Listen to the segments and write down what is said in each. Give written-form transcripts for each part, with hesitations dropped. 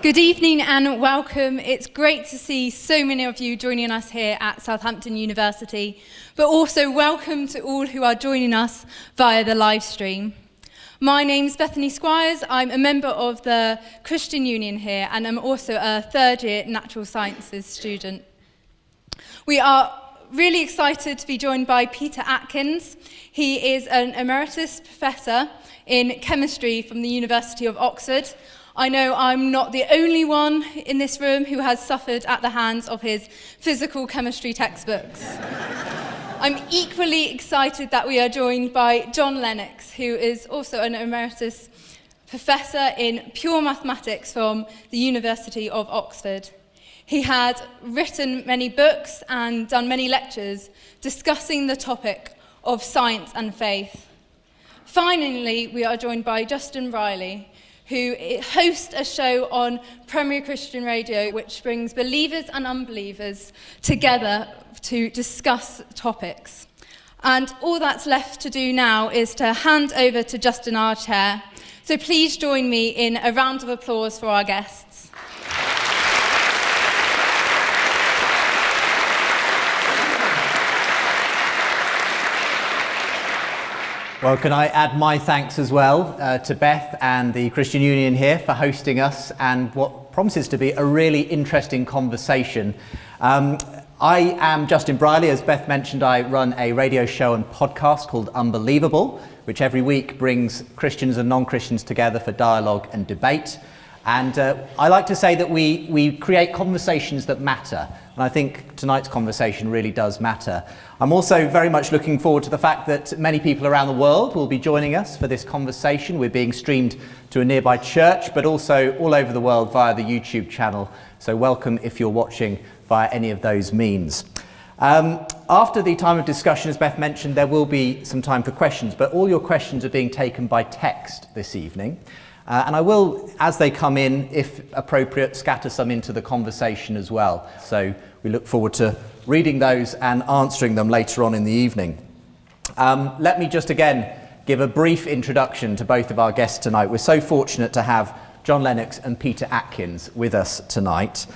Good evening and welcome. It's great to see so many of you joining us here at Southampton University, but also welcome to all who are joining us via the live stream. My name's Bethany Squires. I'm a member of the Christian Union here, and I'm also a third-year Natural Sciences student. We are really excited to be joined by Peter Atkins. He is an emeritus professor in chemistry from the University of Oxford. I know I'm not the only one in this room who has suffered at the hands of his physical chemistry textbooks. I'm equally excited that we are joined by John Lennox, who is also an emeritus professor in pure mathematics from the University of Oxford. He had written many books and done many lectures discussing the topic of science and faith. Finally, we are joined by Justin Riley, who hosts a show on Premier Christian Radio which brings believers and unbelievers together to discuss topics. And all that's left to do now is to hand over to Justin, our chair. So please join me in a round of applause for our guests. Well, can I add my thanks as well to Beth and the Christian Union here for hosting us and what promises to be a really interesting conversation. I am Justin Briley. As Beth mentioned, I run a radio show and podcast called Unbelievable, which every week brings Christians and non-Christians together for dialogue and debate. And I like to say that we create conversations that matter. And I think tonight's conversation really does matter. I'm also very much looking forward to the fact that many people around the world will be joining us for this conversation. We're being streamed to a nearby church, but also all over the world via the YouTube channel. So welcome if you're watching via any of those means. After the time of discussion, as Beth mentioned, there will be some time for questions, but all your questions are being taken by text this evening. And I will, as they come in, if appropriate, scatter some into the conversation as well. So we look forward to reading those and answering them later on in the evening. Let me just again give a brief introduction to both of our guests tonight. We're so fortunate to have John Lennox and Peter Atkins with us tonight.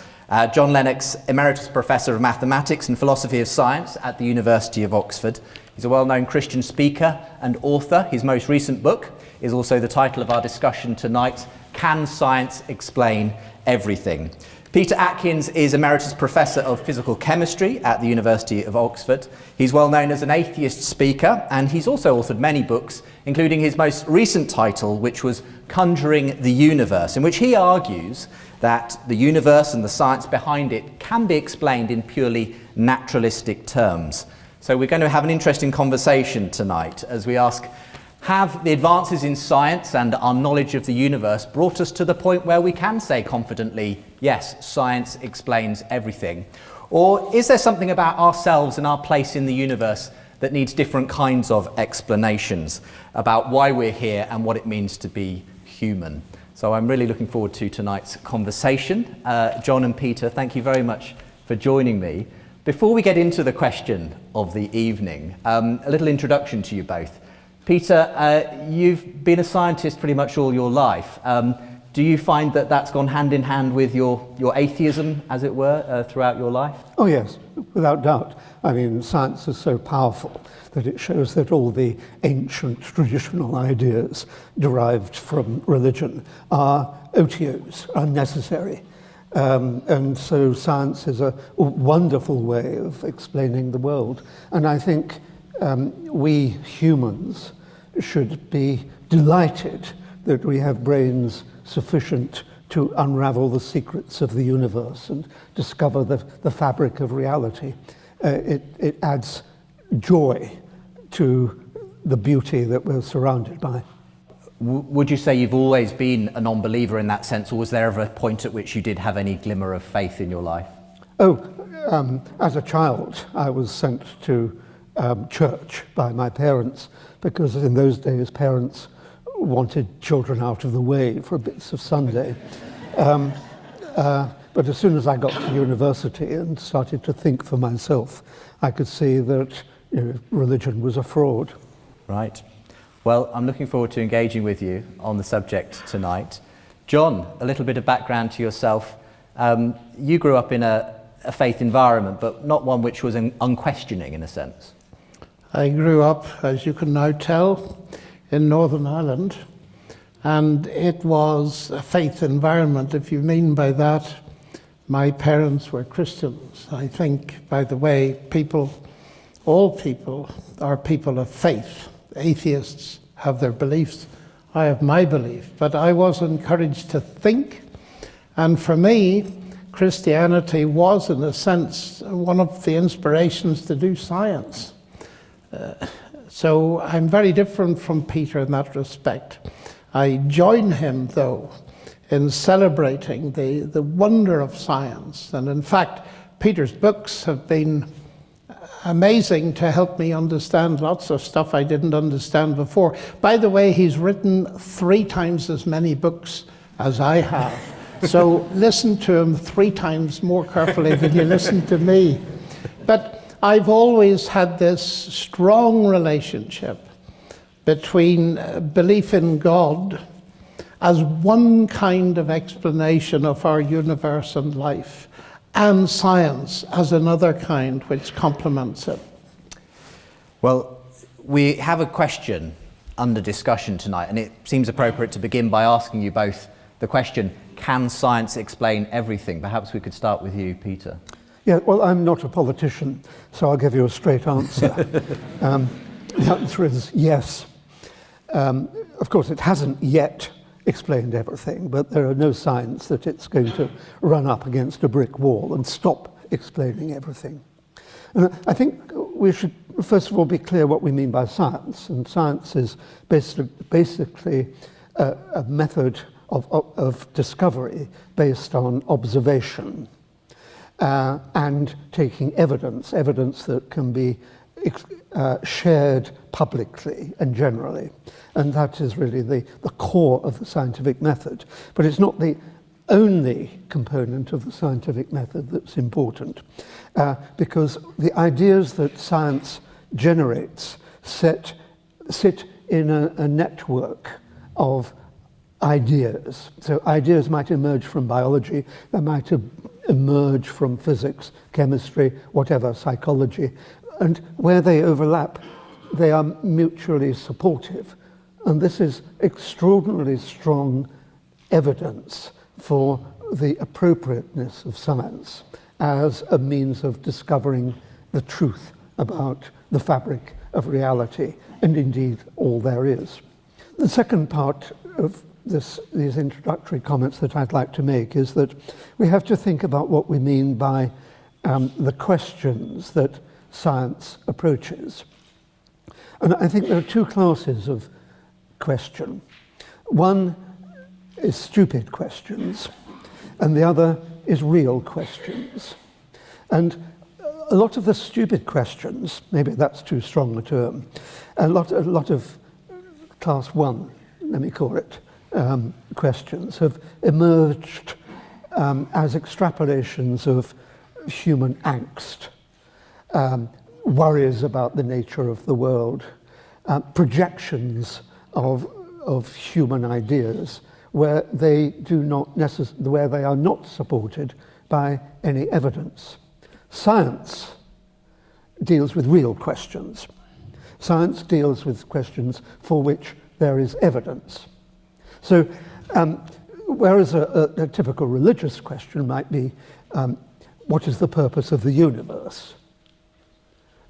John Lennox, Emeritus Professor of Mathematics and Philosophy of Science at the University of Oxford. He's a well-known Christian speaker and author. His most recent book is also the title of our discussion tonight, Can Science Explain Everything? Peter Atkins is Emeritus Professor of Physical Chemistry at the University of Oxford. He's well known as an atheist speaker, and he's also authored many books, including his most recent title, which was Conjuring the Universe, in which he argues that the universe and the science behind it can be explained in purely naturalistic terms. So we're going to have an interesting conversation tonight as we ask, have the advances in science and our knowledge of the universe brought us to the point where we can say confidently, yes, science explains everything? Or is there something about ourselves and our place in the universe that needs different kinds of explanations about why we're here and what it means to be human? So I'm really looking forward to tonight's conversation. John and Peter, thank you very much for joining me. Before we get into the question of the evening, a little introduction to you both. Peter, you've been a scientist pretty much all your life. Do you find that that's gone hand in hand with your atheism, as it were, throughout your life? Oh yes, without doubt. I mean, science is so powerful that it shows that all the ancient traditional ideas derived from religion are OTOs, unnecessary. And so science is a wonderful way of explaining the world. And I think we humans should be delighted that we have brains sufficient to unravel the secrets of the universe and discover the fabric of reality. It adds joy to the beauty that we're surrounded by. Would you say you've always been a non-believer in that sense, or was there ever a point at which you did have any glimmer of faith in your life? As a child, I was sent to church by my parents, because in those days parents wanted children out of the way for bits of Sunday. But as soon as I got to university and started to think for myself, I could see that religion was a fraud. Right. Well, I'm looking forward to engaging with you on the subject tonight. John, a little bit of background to yourself. You grew up in a faith environment, but not one which was unquestioning in a sense. I grew up, as you can now tell, in Northern Ireland, and it was a faith environment. If you mean by that, my parents were Christians. I think, by the way, all people are people of faith. Atheists have their beliefs. I have my belief, but I was encouraged to think, and for me, Christianity was, in a sense, one of the inspirations to do science. So I'm very different from Peter in that respect. I join him, though, in celebrating the wonder of science. And in fact, Peter's books have been amazing to help me understand lots of stuff I didn't understand before. By the way, he's written 3 times as many books as I have. So listen to him 3 times more carefully than you listen to me. But I've always had this strong relationship between belief in God as one kind of explanation of our universe and life, and science as another kind which complements it. Well, we have a question under discussion tonight, and it seems appropriate to begin by asking you both the question, can science explain everything? Perhaps we could start with you, Peter. Yeah, well, I'm not a politician, so I'll give you a straight answer. The answer is yes. Of course, it hasn't yet explained everything, but there are no signs that it's going to run up against a brick wall and stop explaining everything. And I think we should, first of all, be clear what we mean by science. And science is basically a method of discovery based on observation. And taking evidence that can be shared publicly and generally. And that is really the core of the scientific method. But it's not the only component of the scientific method that's important, because the ideas that science generates sit in a network of ideas. So ideas might emerge from biology, they might emerge from physics, chemistry, whatever, psychology, and where they overlap, they are mutually supportive. And this is extraordinarily strong evidence for the appropriateness of science as a means of discovering the truth about the fabric of reality, and indeed all there is. The second part of these introductory comments that I'd like to make is that we have to think about what we mean by the questions that science approaches. And I think there are 2 classes of question. One is stupid questions, and the other is real questions. And a lot of the stupid questions, maybe that's too strong a term, a lot of class 1, let me call it, questions have emerged as extrapolations of human angst, worries about the nature of the world, projections of human ideas where they are not supported by any evidence. Science deals with real questions. Science deals with questions for which there is evidence. So, whereas a typical religious question might be, what is the purpose of the universe?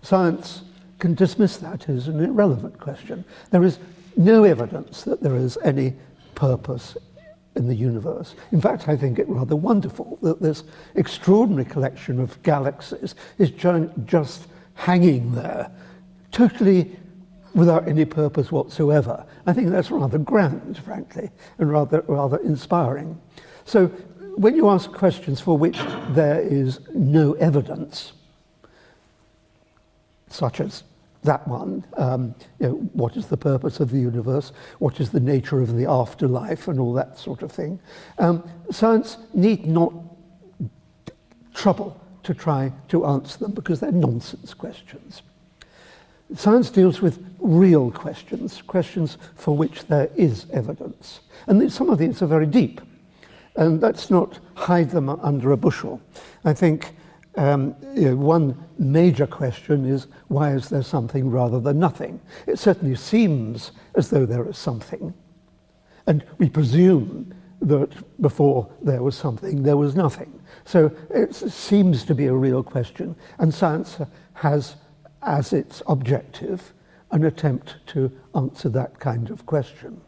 Science can dismiss that as an irrelevant question. There is no evidence that there is any purpose in the universe. In fact, I think it rather wonderful that this extraordinary collection of galaxies is just hanging there, totally without any purpose whatsoever. I think that's rather grand, frankly, and rather inspiring. So when you ask questions for which there is no evidence, such as that one, what is the purpose of the universe, what is the nature of the afterlife, and all that sort of thing, science need not trouble to try to answer them because they're nonsense questions. Science deals with real questions, questions for which there is evidence. And some of these are very deep. And let's not hide them under a bushel. I think one major question is, why is there something rather than nothing? It certainly seems as though there is something. And we presume that before there was something, there was nothing. So it seems to be a real question. And science has as its objective an attempt to answer that kind of question.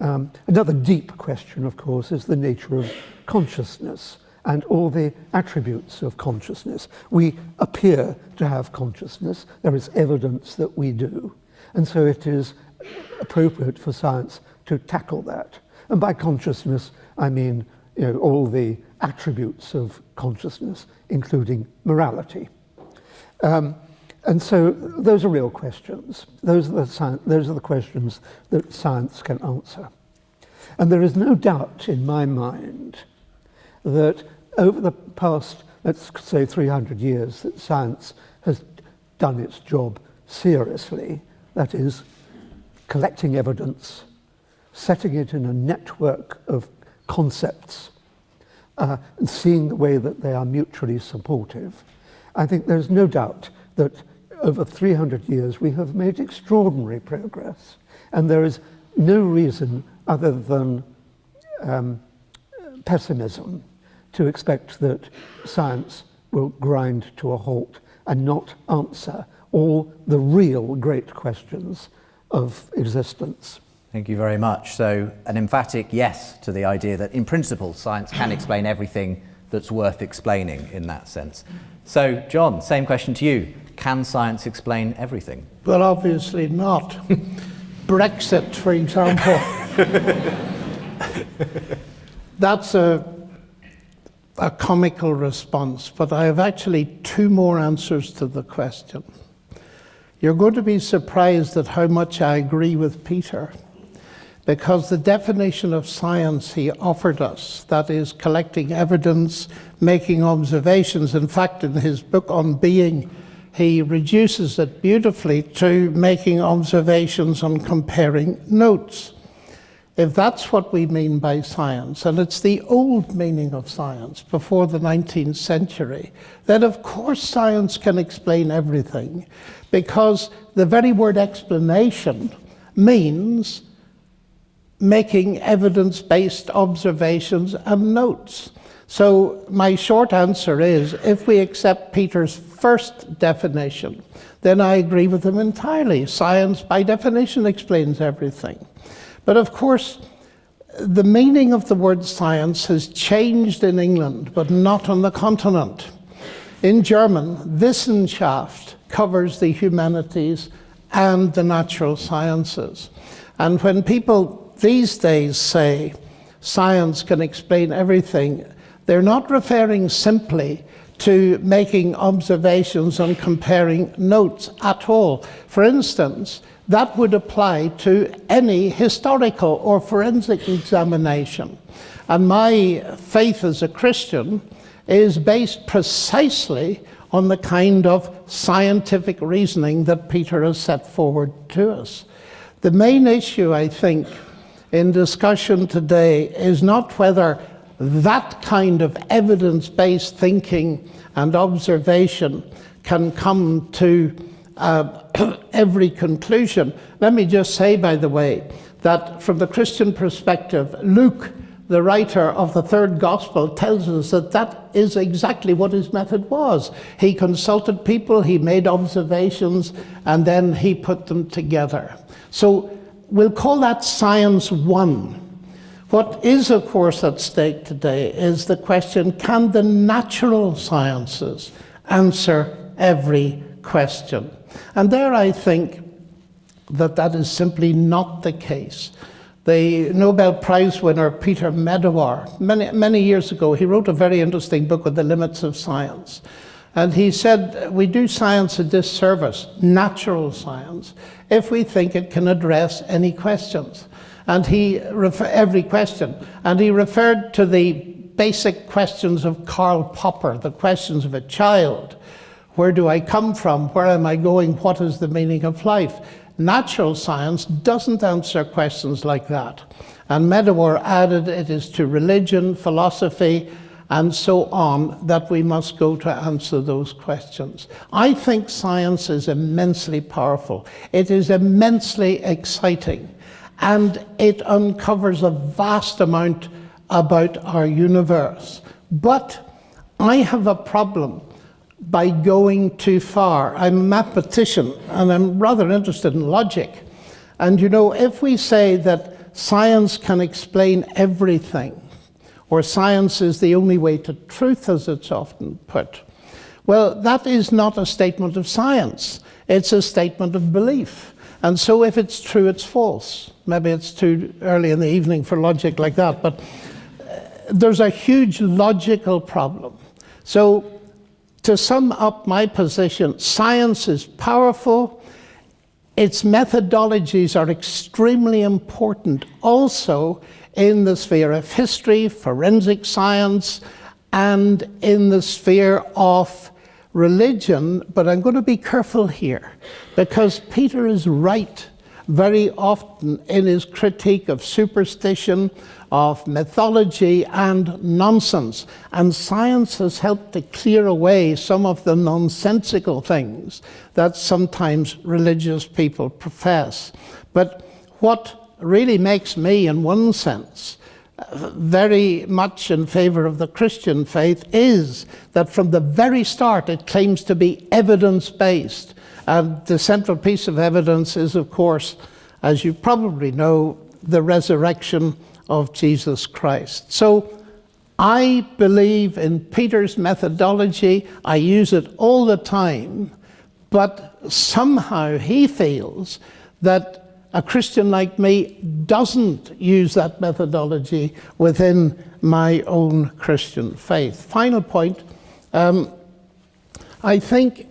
Another deep question, of course, is the nature of consciousness and all the attributes of consciousness. We appear to have consciousness. There is evidence that we do. And so it is appropriate for science to tackle that. And by consciousness, I mean all the attributes of consciousness, including morality. And so those are real questions. Those are the questions that science can answer. And there is no doubt in my mind that over the past, let's say 300 years, that science has done its job seriously. That is, collecting evidence, setting it in a network of concepts, and seeing the way that they are mutually supportive. I think there's no doubt that over 300 years we have made extraordinary progress, and there is no reason other than pessimism to expect that science will grind to a halt and not answer all the real great questions of existence. Thank you very much. So an emphatic yes to the idea that in principle science can explain everything that's worth explaining in that sense. So John, same question to you. Can science explain everything? Well, obviously not. Brexit, for example. That's a comical response, but I have actually two more answers to the question. You're going to be surprised at how much I agree with Peter, because the definition of science he offered us, that is collecting evidence, making observations, in fact in his book on being, he reduces it beautifully to making observations and comparing notes. If that's what we mean by science, and it's the old meaning of science before the 19th century, then of course science can explain everything, because the very word explanation means making evidence-based observations and notes. So my short answer is, if we accept Peter's first definition, then I agree with him entirely. Science, by definition, explains everything. But of course, the meaning of the word science has changed in England, but not on the continent. In German, Wissenschaft covers the humanities and the natural sciences. And when people these days say science can explain everything, they're not referring simply to making observations and comparing notes at all. For instance, that would apply to any historical or forensic examination. And my faith as a Christian is based precisely on the kind of scientific reasoning that Peter has set forward to us. The main issue, I think, in discussion today is not whether that kind of evidence-based thinking and observation can come to every conclusion. Let me just say, by the way, that from the Christian perspective, Luke, the writer of the third gospel, tells us that that is exactly what his method was. He consulted people, he made observations, and then he put them together. So we'll call that science one. What is, of course, at stake today is the question, can the natural sciences answer every question? And there I think that that is simply not the case. The Nobel Prize winner Peter Medawar, many years ago, he wrote a very interesting book on the limits of science. And he said, we do science a disservice, natural science, if we think it can address any questions. And every question. And he referred to the basic questions of Karl Popper, the questions of a child. Where do I come from? Where am I going? What is the meaning of life? natural science doesn't answer questions like that. And Medawar added it is to religion, philosophy, and so on that we must go to answer those questions. I think science is immensely powerful. It is immensely exciting, and it uncovers a vast amount about our universe. But I have a problem by going too far. I'm a mathematician, and I'm rather interested in logic. And you know, if we say that science can explain everything, or science is the only way to truth, as it's often put, well, that is not a statement of science. It's a statement of belief. And so if it's true, it's false. Maybe it's too early in the evening for logic like that, but there's a huge logical problem. So to sum up my position, science is powerful. Its methodologies are extremely important also in the sphere of history, forensic science, and in the sphere of religion. But I'm going to be careful here, because Peter is right very often in his critique of superstition, of mythology, and nonsense. And science has helped to clear away some of the nonsensical things that sometimes religious people profess. But what really makes me, in one sense, very much in favor of the Christian faith is that from the very start it claims to be evidence-based. And the central piece of evidence is, of course, as you probably know, the resurrection of Jesus Christ. So I believe in Peter's methodology. I use it all the time, but somehow he feels that a Christian like me doesn't use that methodology within my own Christian faith. Final point, I think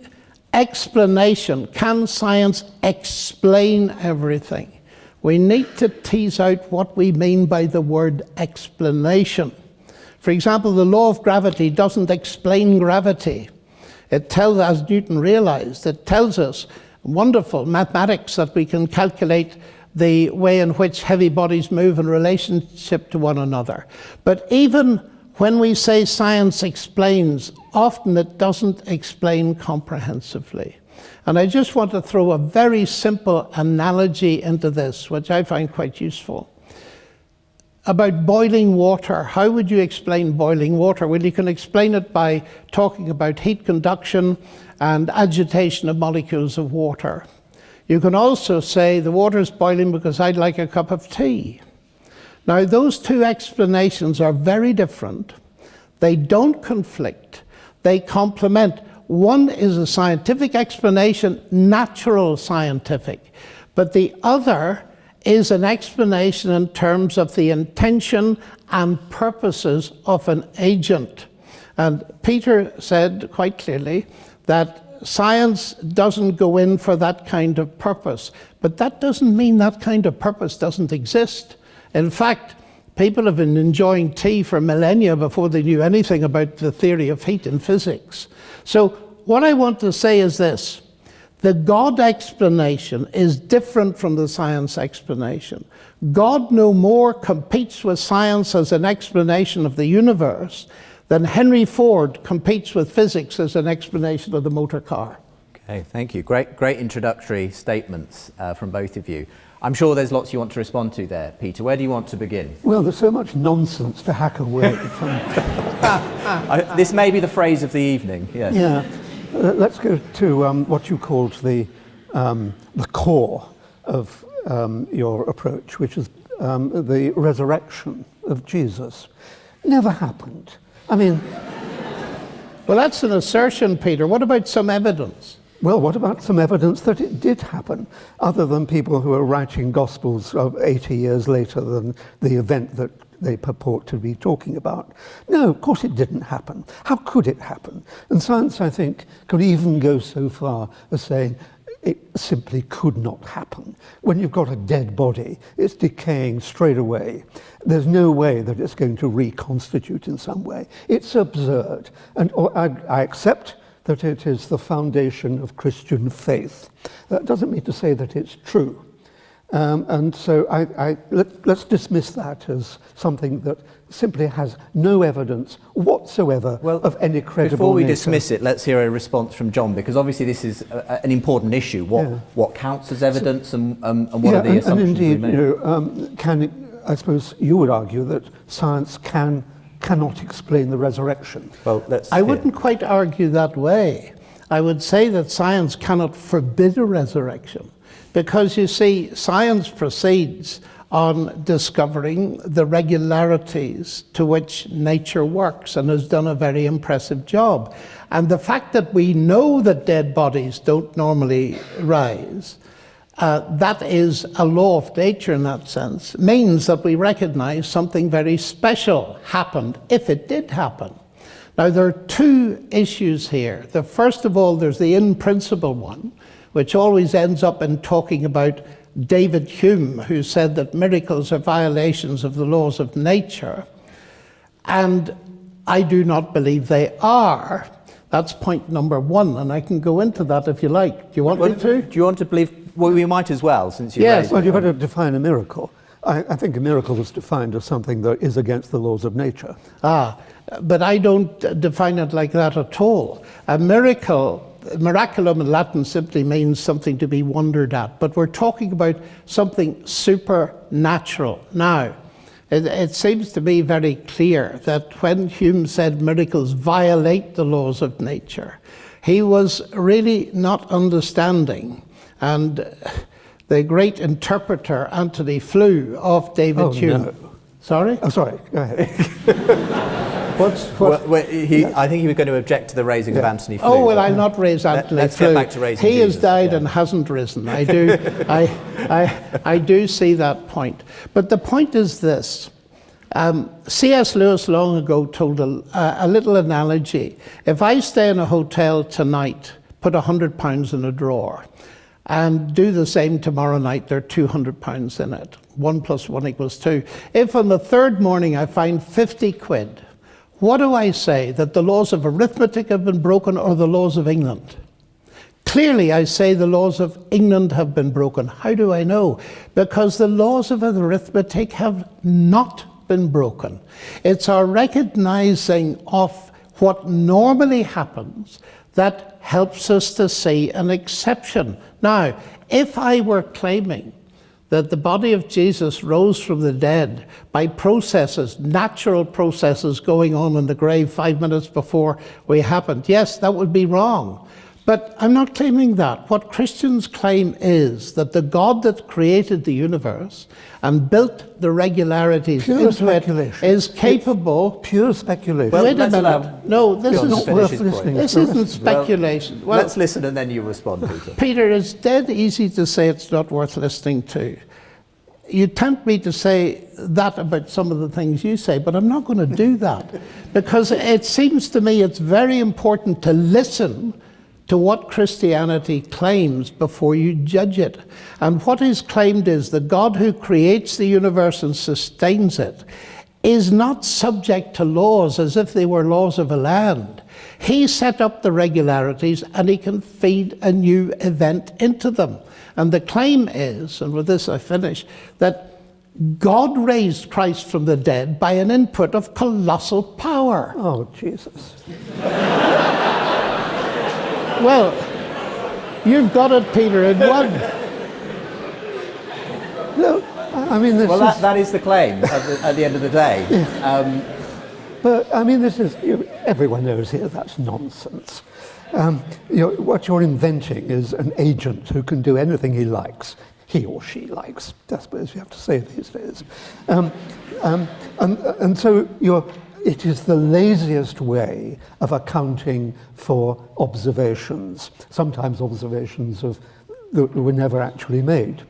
explanation. Can science explain everything? We need to tease out what we mean by the word explanation. For example, the law of gravity doesn't explain gravity. It tells, as Newton realized, it tells us wonderful mathematics that we can calculate the way in which heavy bodies move in relationship to one another. But even when we say science explains, often it doesn't explain comprehensively. And I just want to throw a very simple analogy into this, which I find quite useful. About boiling water. How would you explain boiling water? Well, you can explain it by talking about heat conduction and agitation of molecules of water. You can also say the water is boiling because I'd like a cup of tea. Now, those two explanations are very different. They don't conflict. They complement. One is a scientific explanation, natural scientific, but the other is an explanation in terms of the intention and purposes of an agent. And Peter said quite clearly that science doesn't go in for that kind of purpose, but that doesn't mean that kind of purpose doesn't exist. In fact, people have been enjoying tea for millennia before they knew anything about the theory of heat in physics. So what I want to say is this: the God explanation is different from the science explanation. God no more competes with science as an explanation of the universe than Henry Ford competes with physics as an explanation of the motor car. Okay, thank you. Great introductory statements from both of you. I'm sure there's lots you want to respond to there, Peter. Where do you want to begin? Well, there's so much nonsense to hack away from. This may be the phrase of the evening, yes. Yeah. Let's go to what you called the core of your approach, which is the resurrection of Jesus. Never happened. I mean... Well, that's an assertion, Peter. What about some evidence? Well, what about some evidence that it did happen, other than people who are writing Gospels of 80 years later than the event that they purport to be talking about? No, of course it didn't happen. How could it happen? And science, I think, could even go so far as saying it simply could not happen. When you've got a dead body, it's decaying straight away. There's no way that it's going to reconstitute in some way. It's absurd. And I accept that it is the foundation of Christian faith. That doesn't mean to say that it's true. And so let's dismiss that as something that simply has no evidence whatsoever of any credible Before we nature. dismiss it, let's hear a response from John, because obviously this is an important issue. What counts as evidence and what are the assumptions we make? I suppose you would argue that science cannot explain the resurrection. Well, I wouldn't quite argue that way. I would say that science cannot forbid a resurrection, because you see, science proceeds on discovering the regularities to which nature works and has done a very impressive job. And the fact that we know that dead bodies don't normally rise, that is a law of nature in that sense, means that we recognize something very special happened, if it did happen. Now, there are two issues here. First of all, there's the in-principle one, which always ends up in talking about David Hume, who said that miracles are violations of the laws of nature. And I do not believe they are. That's point number one, and I can go into that if you like. Do you want me to? Do you want to believe? Well, we might as well, since you Yes. raised Well, it. you better define a miracle. I think a miracle is defined as something that is against the laws of nature. But I don't define it like that at all. A miracle, miraculum in Latin simply means something to be wondered at, but we're talking about something supernatural. Now, it seems to be very clear that when Hume said miracles violate the laws of nature, he was really not understanding. And the great interpreter, Anthony Flew, of David Hume. No. Sorry? Oh, sorry, go ahead. I think he was going to object to the raising of Anthony Flew. Oh, well, I'll not raise Anthony Let's Flew. get back to raising He has Jesus, died and hasn't risen. I do, I do see that point. But the point is this. C.S. Lewis long ago told a little analogy. If I stay in a hotel tonight, put £100 in a drawer, and do the same tomorrow night, there are £200 in it. 1 + 1 = 2. If on the third morning I find 50 quid, what do I say? That the laws of arithmetic have been broken, or the laws of England? Clearly, I say the laws of England have been broken. How do I know? Because the laws of arithmetic have not been broken. It's our recognizing of what normally happens that helps us to see an exception. Now, if I were claiming that the body of Jesus rose from the dead by processes, natural processes going on in the grave 5 minutes before we happened, yes, that would be wrong. But I'm not claiming that. What Christians claim is that the God that created the universe and built the regularities into it is capable. Pure speculation. Well, Wait a minute. No, this John is to finish his point. this isn't speculation. Well, Let's listen and then you respond, Peter. Peter, it's dead easy to say it's not worth listening to. You tempt me to say that about some of the things you say, but I'm not going to do that, because it seems to me it's very important to listen to what Christianity claims before you judge it. And what is claimed is the God who creates the universe and sustains it is not subject to laws as if they were laws of a land. He set up the regularities and he can feed a new event into them. And the claim is, and with this I finish, that God raised Christ from the dead by an input of colossal power. Oh, Jesus. Well, you've got it, Peter, in one. No, I mean, this Well, is... that is the claim at the end of the day. But, I mean, this is... everyone knows here that's nonsense. What you're inventing is an agent who can do anything he likes. He or she likes, I suppose you have to say these days. And so it is the laziest way of accounting for observations, sometimes observations that were never actually made.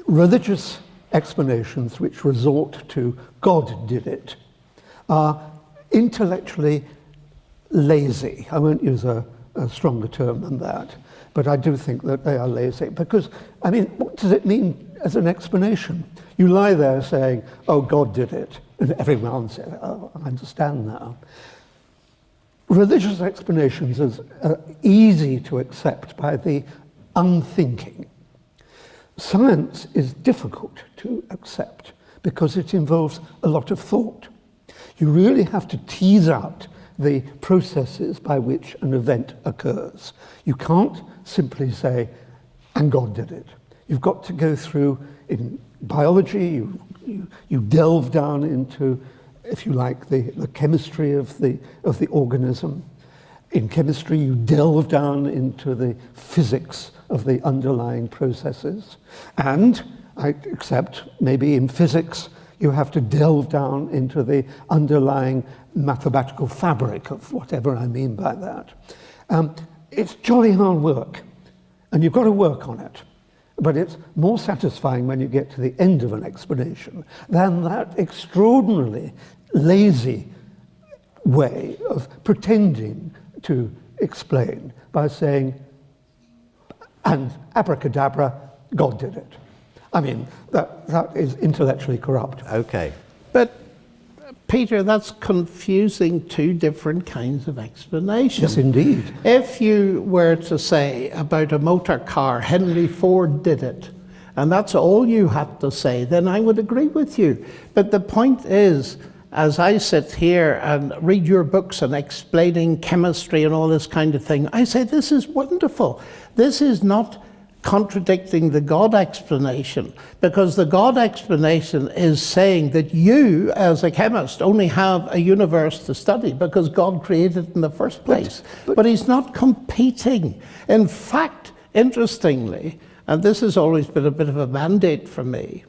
Religious explanations which resort to God did it are intellectually lazy. I won't use a stronger term than that, but I do think that they are lazy, because, I mean, what does it mean as an explanation? You lie there saying, oh, God did it, and everyone says, oh, I understand now. religious explanations are easy to accept by the unthinking. Science is difficult to accept because it involves a lot of thought. You really have to tease out the processes by which an event occurs. You can't simply say, and God did it. You've got to go through, in biology, you delve down into, if you like, the chemistry of the organism. In chemistry, you delve down into the physics of the underlying processes. And I accept maybe in physics, you have to delve down into the underlying mathematical fabric of whatever I mean by that. It's jolly hard work, and you've got to work on it. But it's more satisfying when you get to the end of an explanation than that extraordinarily lazy way of pretending to explain by saying, and abracadabra, God did it. I mean, that is intellectually corrupt. Okay. But, Peter, that's confusing two different kinds of explanations. Yes, indeed. If you were to say about a motor car, Henry Ford did it, and that's all you had to say, then I would agree with you. But the point is, as I sit here and read your books and explaining chemistry and all this kind of thing, I say, this is wonderful. This is not contradicting the God explanation, because the God explanation is saying that you, as a chemist, only have a universe to study because God created it in the first place. But he's not competing. In fact, interestingly, and this has always been a bit of a mandate for me,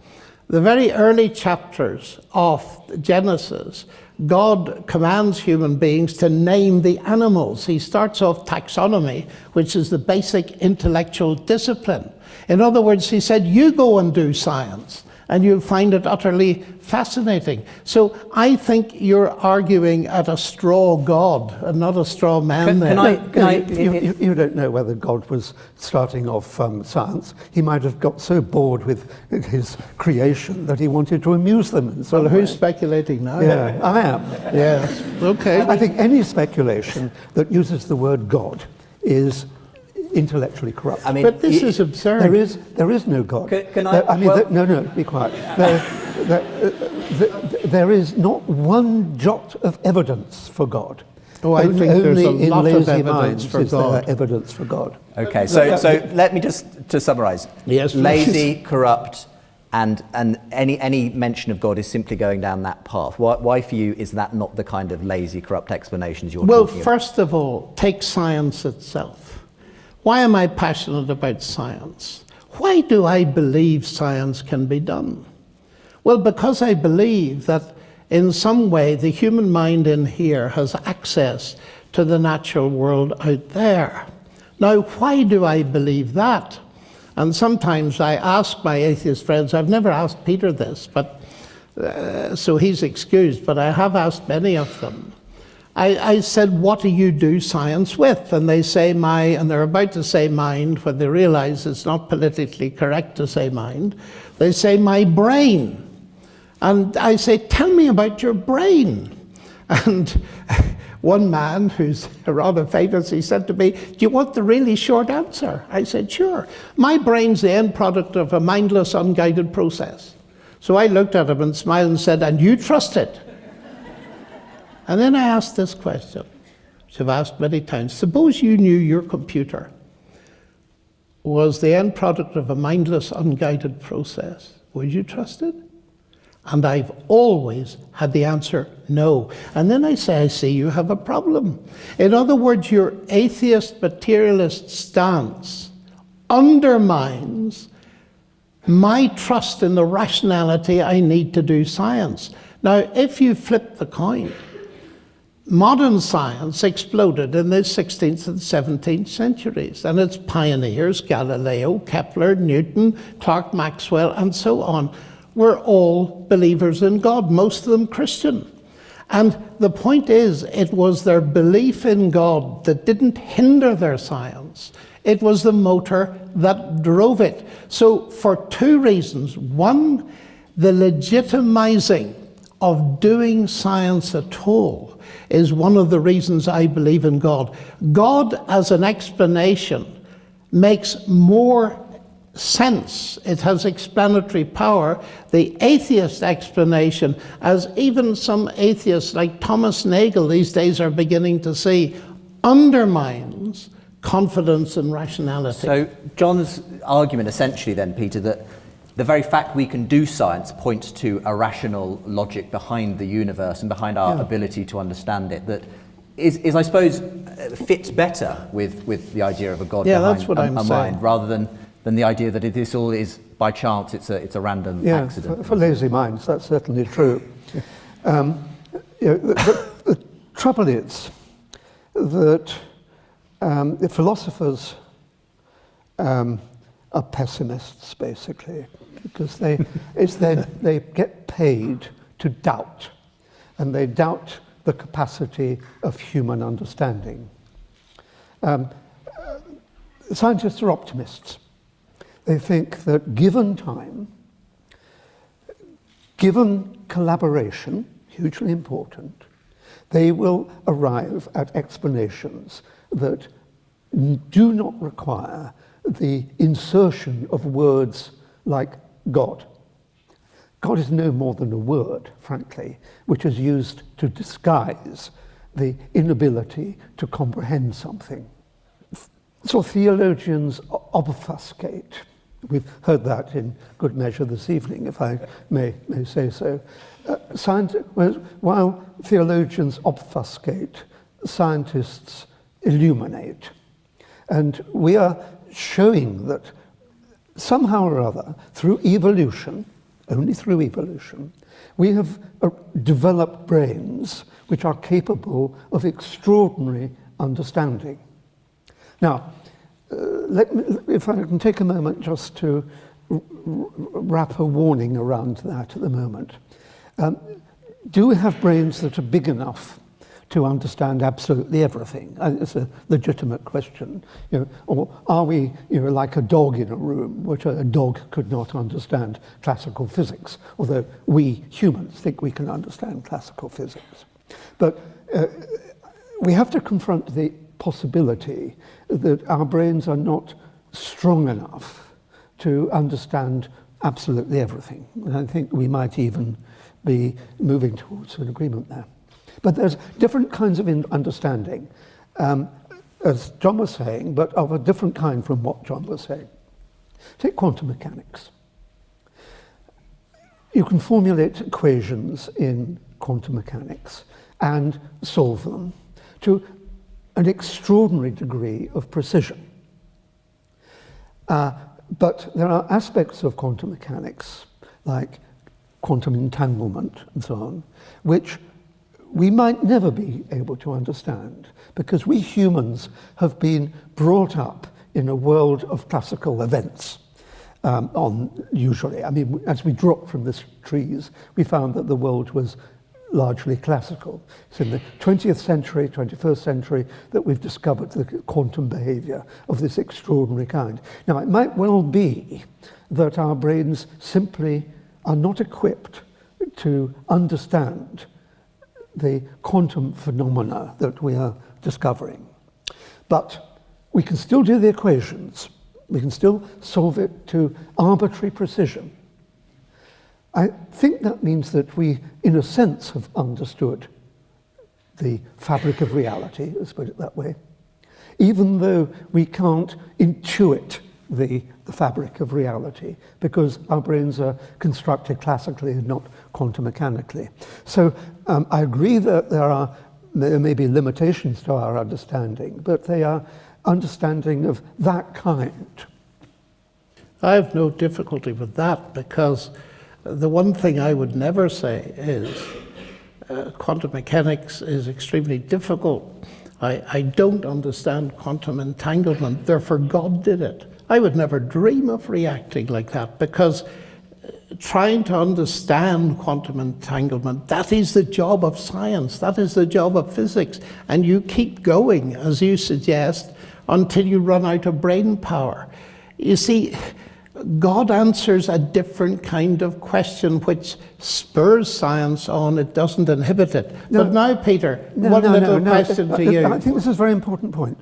the very early chapters of Genesis, God commands human beings to name the animals. He starts off taxonomy, which is the basic intellectual discipline. In other words, he said, you go and do science, and you'll find it utterly fascinating. So I think you're arguing at a straw God and not a straw man. You don't know whether God was starting off science. He might have got so bored with his creation that he wanted to amuse them in some way. Who's speculating now? Yeah, I am. Yes, okay. I think any speculation that uses the word God is intellectually corrupt. I mean, but this is absurd. There is no God. Can I? No, be quiet. There is not one jot of evidence for God. Oh, I think there's a lot of evidence for God. Evidence for God. Okay, so let me just to summarise. Yes, lazy, corrupt, and any mention of God is simply going down that path. Why for you is that not the kind of lazy, corrupt explanations you're talking about? Well, first of all, take science itself. Why am I passionate about science? Why do I believe science can be done? Well, because I believe that in some way the human mind in here has access to the natural world out there. Now, why do I believe that? And sometimes I ask my atheist friends, I've never asked Peter this, but so he's excused, but I have asked many of them. I said, what do you do science with? And they say and they're about to say mind when they realize it's not politically correct to say mind. They say my brain. And I say, tell me about your brain. And one man who's rather famous, he said to me, do you want the really short answer? I said, sure. My brain's the end product of a mindless, unguided process. So I looked at him and smiled and said, and you trust it? And then I asked this question, which I've asked many times. Suppose you knew your computer was the end product of a mindless, unguided process. Would you trust it? And I've always had the answer, no. And then I say, I see you have a problem. In other words, your atheist materialist stance undermines my trust in the rationality I need to do science. Now, if you flip the coin, modern science exploded in the 16th and 17th centuries, and its pioneers, Galileo, Kepler, Newton, Clerk Maxwell, and so on, were all believers in God, most of them Christian. And the point is, it was their belief in God that didn't hinder their science. It was the motor that drove it. So for two reasons. One, the legitimizing of doing science at all is one of the reasons I believe in God. God as an explanation makes more sense. It has explanatory power. The atheist explanation, as even some atheists like Thomas Nagel these days are beginning to see, undermines confidence and rationality. So John's argument essentially then, Peter, that the very fact we can do science points to a rational logic behind the universe and behind our ability to understand it, that is I suppose, fits better with the idea of a God behind that's what I'm saying. mind, rather than the idea that this all is by chance, it's a random accident. For lazy minds, that's certainly true. The trouble is that the philosophers are pessimists, basically, because they get paid to doubt, and they doubt the capacity of human understanding. Scientists are optimists. They think that given time, given collaboration, hugely important, they will arrive at explanations that do not require the insertion of words like God. God is no more than a word, frankly, which is used to disguise the inability to comprehend something. So theologians obfuscate. We've heard that in good measure this evening, if I may say so. While theologians obfuscate, scientists illuminate. And we are showing that somehow or other, through evolution, only through evolution, we have developed brains which are capable of extraordinary understanding. Now, if I can take a moment just to wrap a warning around that at the moment. Do we have brains that are big enough to understand absolutely everything? It's a legitimate question. Or are we like a dog in a room, which a dog could not understand classical physics, although we humans think we can understand classical physics. But we have to confront the possibility that our brains are not strong enough to understand absolutely everything. And I think we might even be moving towards an agreement there. But there's different kinds of understanding, as John was saying, but of a different kind from what John was saying. Take quantum mechanics. You can formulate equations in quantum mechanics and solve them to an extraordinary degree of precision. But there are aspects of quantum mechanics, like quantum entanglement and so on, which we might never be able to understand, because we humans have been brought up in a world of classical events. Usually, I mean, as we dropped from the trees, we found that the world was largely classical. It's in the 20th century, 21st century, that we've discovered the quantum behavior of this extraordinary kind. Now, it might well be that our brains simply are not equipped to understand the quantum phenomena that we are discovering. But we can still do the equations. We can still solve it to arbitrary precision. I think that means that we, in a sense, have understood the fabric of reality, let's put it that way, even though we can't intuit the fabric of reality, because our brains are constructed classically and not quantum mechanically. So I agree that there may be limitations to our understanding, but they are understanding of that kind. I have no difficulty with that, because the one thing I would never say is quantum mechanics is extremely difficult. I don't understand quantum entanglement, therefore God did it. I would never dream of reacting like that, because trying to understand quantum entanglement, that is the job of science, that is the job of physics, and you keep going, as you suggest, until you run out of brain power. You see, God answers a different kind of question which spurs science on, it doesn't inhibit it. No, but now, Peter, one little question to you. I think this is a very important point,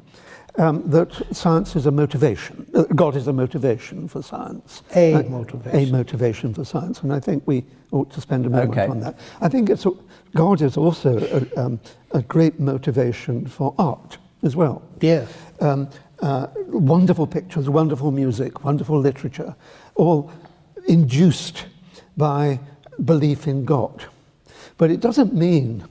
that science is a motivation. God is a motivation for science. A motivation. A motivation for science, and I think we ought to spend a moment on that. I think God is also a great motivation for art as well. Yes. Wonderful pictures, wonderful music, wonderful literature, all induced by belief in God. But it doesn't mean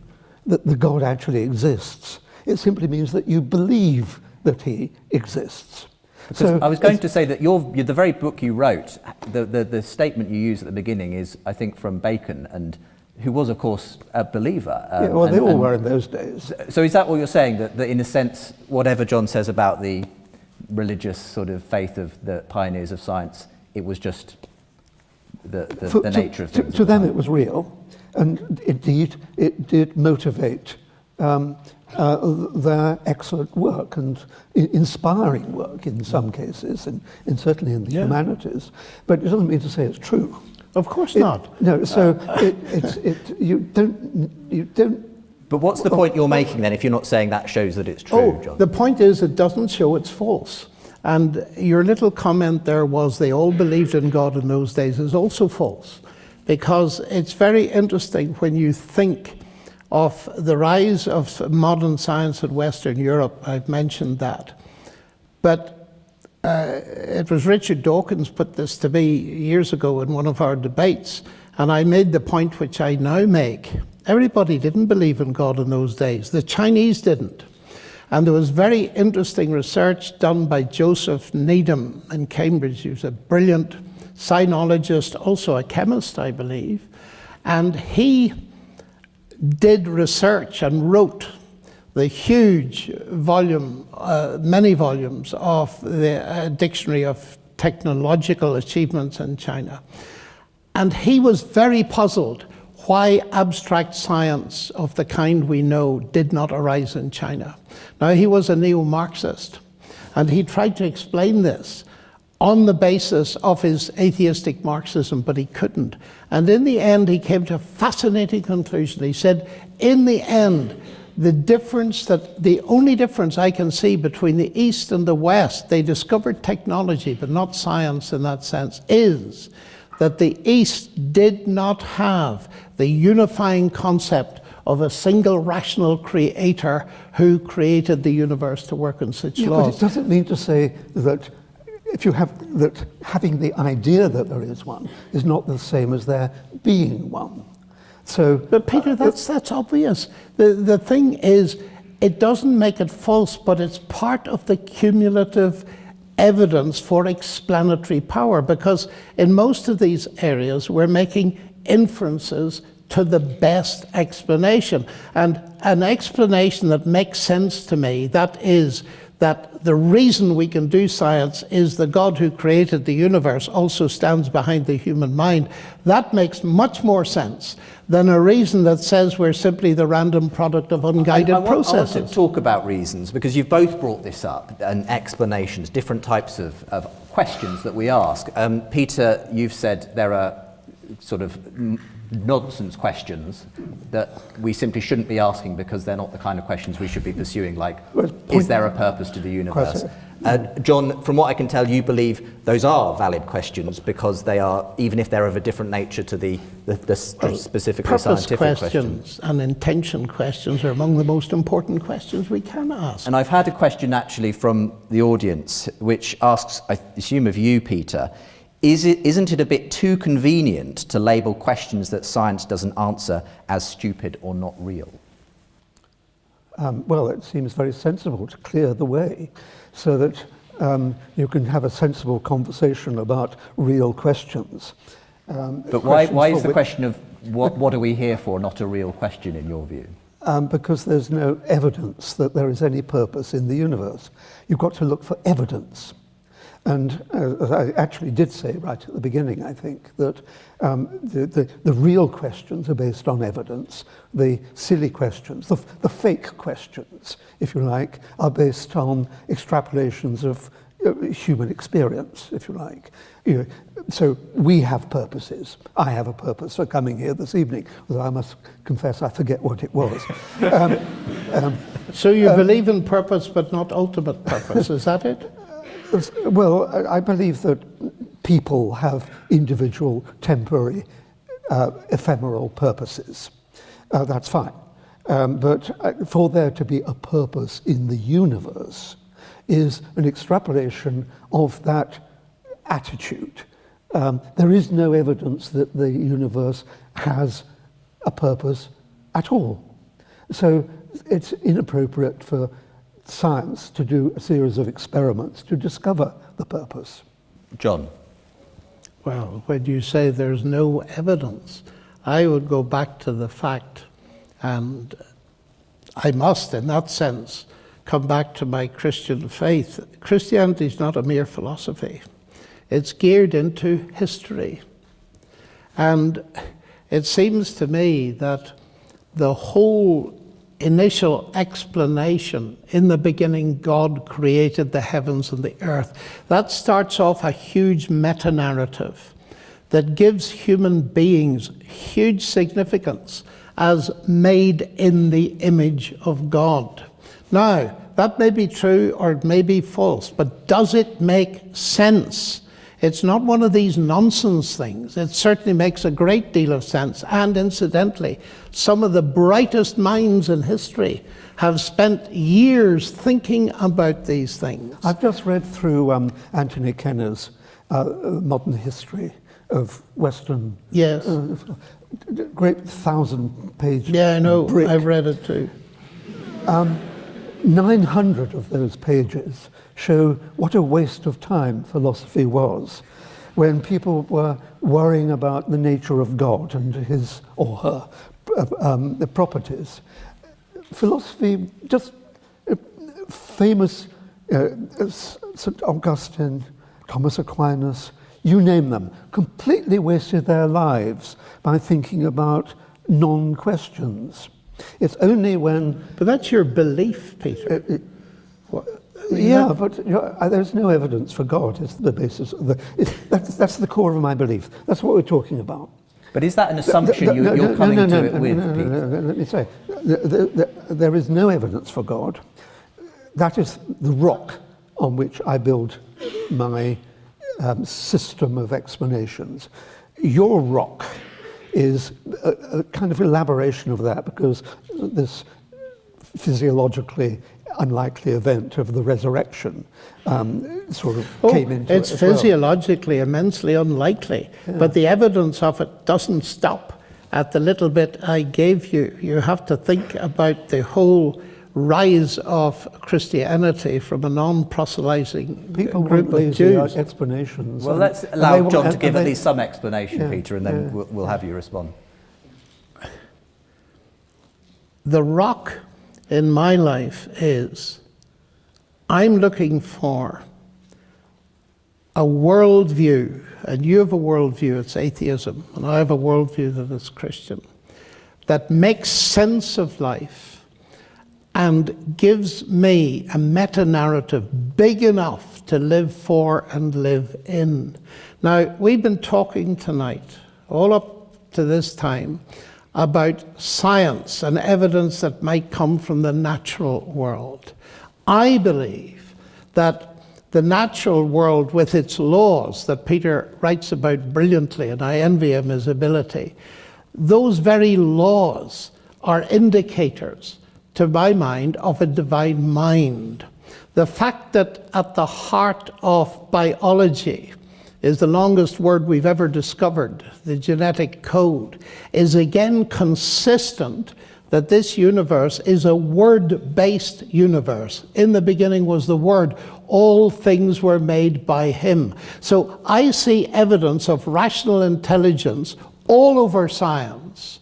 that the God actually exists. It simply means that you believe that he exists. So I was going to say that the very book you wrote, the statement you use at the beginning is, I think, from Bacon, and who was, of course, a believer. Well, they all were in those days. So is that what you're saying, that in a sense, whatever John says about the religious sort of faith of the pioneers of science, it was just the nature of things? To them it was real, and indeed it did motivate their excellent work and inspiring work in some cases, and certainly in the humanities. But it doesn't mean to say it's true. Of course not. No, so you don't. But what's the point you're making then, if you're not saying that shows that it's true, John? The point is it doesn't show it's false. And your little comment there was they all believed in God in those days is also false. Because it's very interesting when you think of the rise of modern science in Western Europe. I've mentioned that. But it was Richard Dawkins put this to me years ago in one of our debates, and I made the point which I now make. Everybody didn't believe in God in those days. The Chinese didn't. And there was very interesting research done by Joseph Needham in Cambridge. He was a brilliant sinologist, also a chemist, I believe. And he did research and wrote the huge volume, many volumes of the Dictionary of Technological Achievements in China. And he was very puzzled why abstract science of the kind we know did not arise in China. Now, he was a neo-Marxist, and he tried to explain this on the basis of his atheistic Marxism, but he couldn't. And in the end, he came to a fascinating conclusion. He said, in the end, the only difference I can see between the East and the West, they discovered technology, but not science in that sense, is that the East did not have the unifying concept of a single rational creator who created the universe to work on such laws. But it doesn't mean to say that having the idea that there is one is not the same as there being one. So, but Peter, that's obvious. The thing is, it doesn't make it false, but it's part of the cumulative evidence for explanatory power, because in most of these areas we're making inferences to the best explanation. And an explanation that makes sense to me, that is that the reason we can do science is the God who created the universe also stands behind the human mind. That makes much more sense than a reason that says we're simply the random product of unguided processes. I want to talk about reasons, because you've both brought this up, and explanations, different types of questions that we ask. Peter, you've said there are sort of nonsense questions that we simply shouldn't be asking because they're not the kind of questions we should be pursuing, like, is there a purpose to the universe? John, from what I can tell, you believe those are valid questions because they are, even if they're of a different nature to the specifically scientific questions. And intention questions are among the most important questions we can ask. And I've had a question actually from the audience, which asks, I assume of you, Peter, isn't it a bit too convenient to label questions that science doesn't answer as stupid or not real? Well, it seems very sensible to clear the way so that you can have a sensible conversation about real questions. But why is the question of what are we here for not a real question in your view? Because there's no evidence that there is any purpose in the universe. You've got to look for evidence. And as I actually did say right at the beginning, I think that the real questions are based on evidence. The silly questions, the fake questions, if you like, are based on extrapolations of human experience, if you like. So we have purposes. I have a purpose for coming here this evening, although I must confess I forget what it was. So you believe in purpose but not ultimate purpose, is that it? Well, I believe that people have individual, temporary, ephemeral purposes. That's fine. But for there to be a purpose in the universe is an extrapolation of that attitude. There is no evidence that the universe has a purpose at all. So it's inappropriate for science to do a series of experiments to discover the purpose. John. Well, when you say there's no evidence, I would go back to the fact, and I must, in that sense, come back to my Christian faith. Christianity is not a mere philosophy. It's geared into history. And it seems to me that the whole initial explanation, in the beginning God created the heavens and the earth, that starts off a huge meta-narrative that gives human beings huge significance as made in the image of God. Now, that may be true or it may be false, but does it make sense? It's not one of these nonsense things. It certainly makes a great deal of sense. And incidentally, some of the brightest minds in history have spent years thinking about these things. I've just read through Anthony Kenner's Modern History of Western. Yes. Great 1,000-page. Yeah, I know. Brick. I've read it too. 900 of those pages show what a waste of time philosophy was when people were worrying about the nature of God and his or her the properties. Philosophy, just famous St. Augustine, Thomas Aquinas, you name them, completely wasted their lives by thinking about non-questions. It's only when... But that's your belief, Peter. Yeah, but there's no evidence for God. It's the basis of that's the core of my belief. That's what we're talking about. But is that an assumption you're coming to it with, Peter? Let me say, there is no evidence for God. That is the rock on which I build my system of explanations. Your rock is a kind of elaboration of that, because this physiologically unlikely event of the resurrection sort of came into it. It's physiologically immensely unlikely, but the evidence of it doesn't stop at the little bit I gave you. You have to think about the whole rise of Christianity from a non-proselytizing group of Jews. Explanations. Well, let's allow John to give at least some explanation, Peter, and then we'll have you respond. The rock in my life is, I'm looking for a worldview, and you have a worldview, it's atheism, and I have a worldview that is Christian, that makes sense of life and gives me a meta-narrative big enough to live for and live in. Now, we've been talking tonight, all up to this time, about science and evidence that might come from the natural world. I believe that the natural world, with its laws that Peter writes about brilliantly, and I envy him his ability, those very laws are indicators, to my mind, of a divine mind. The fact that at the heart of biology is the longest word we've ever discovered, the genetic code, is again consistent that this universe is a word-based universe. In the beginning was the Word. All things were made by him. So I see evidence of rational intelligence all over science.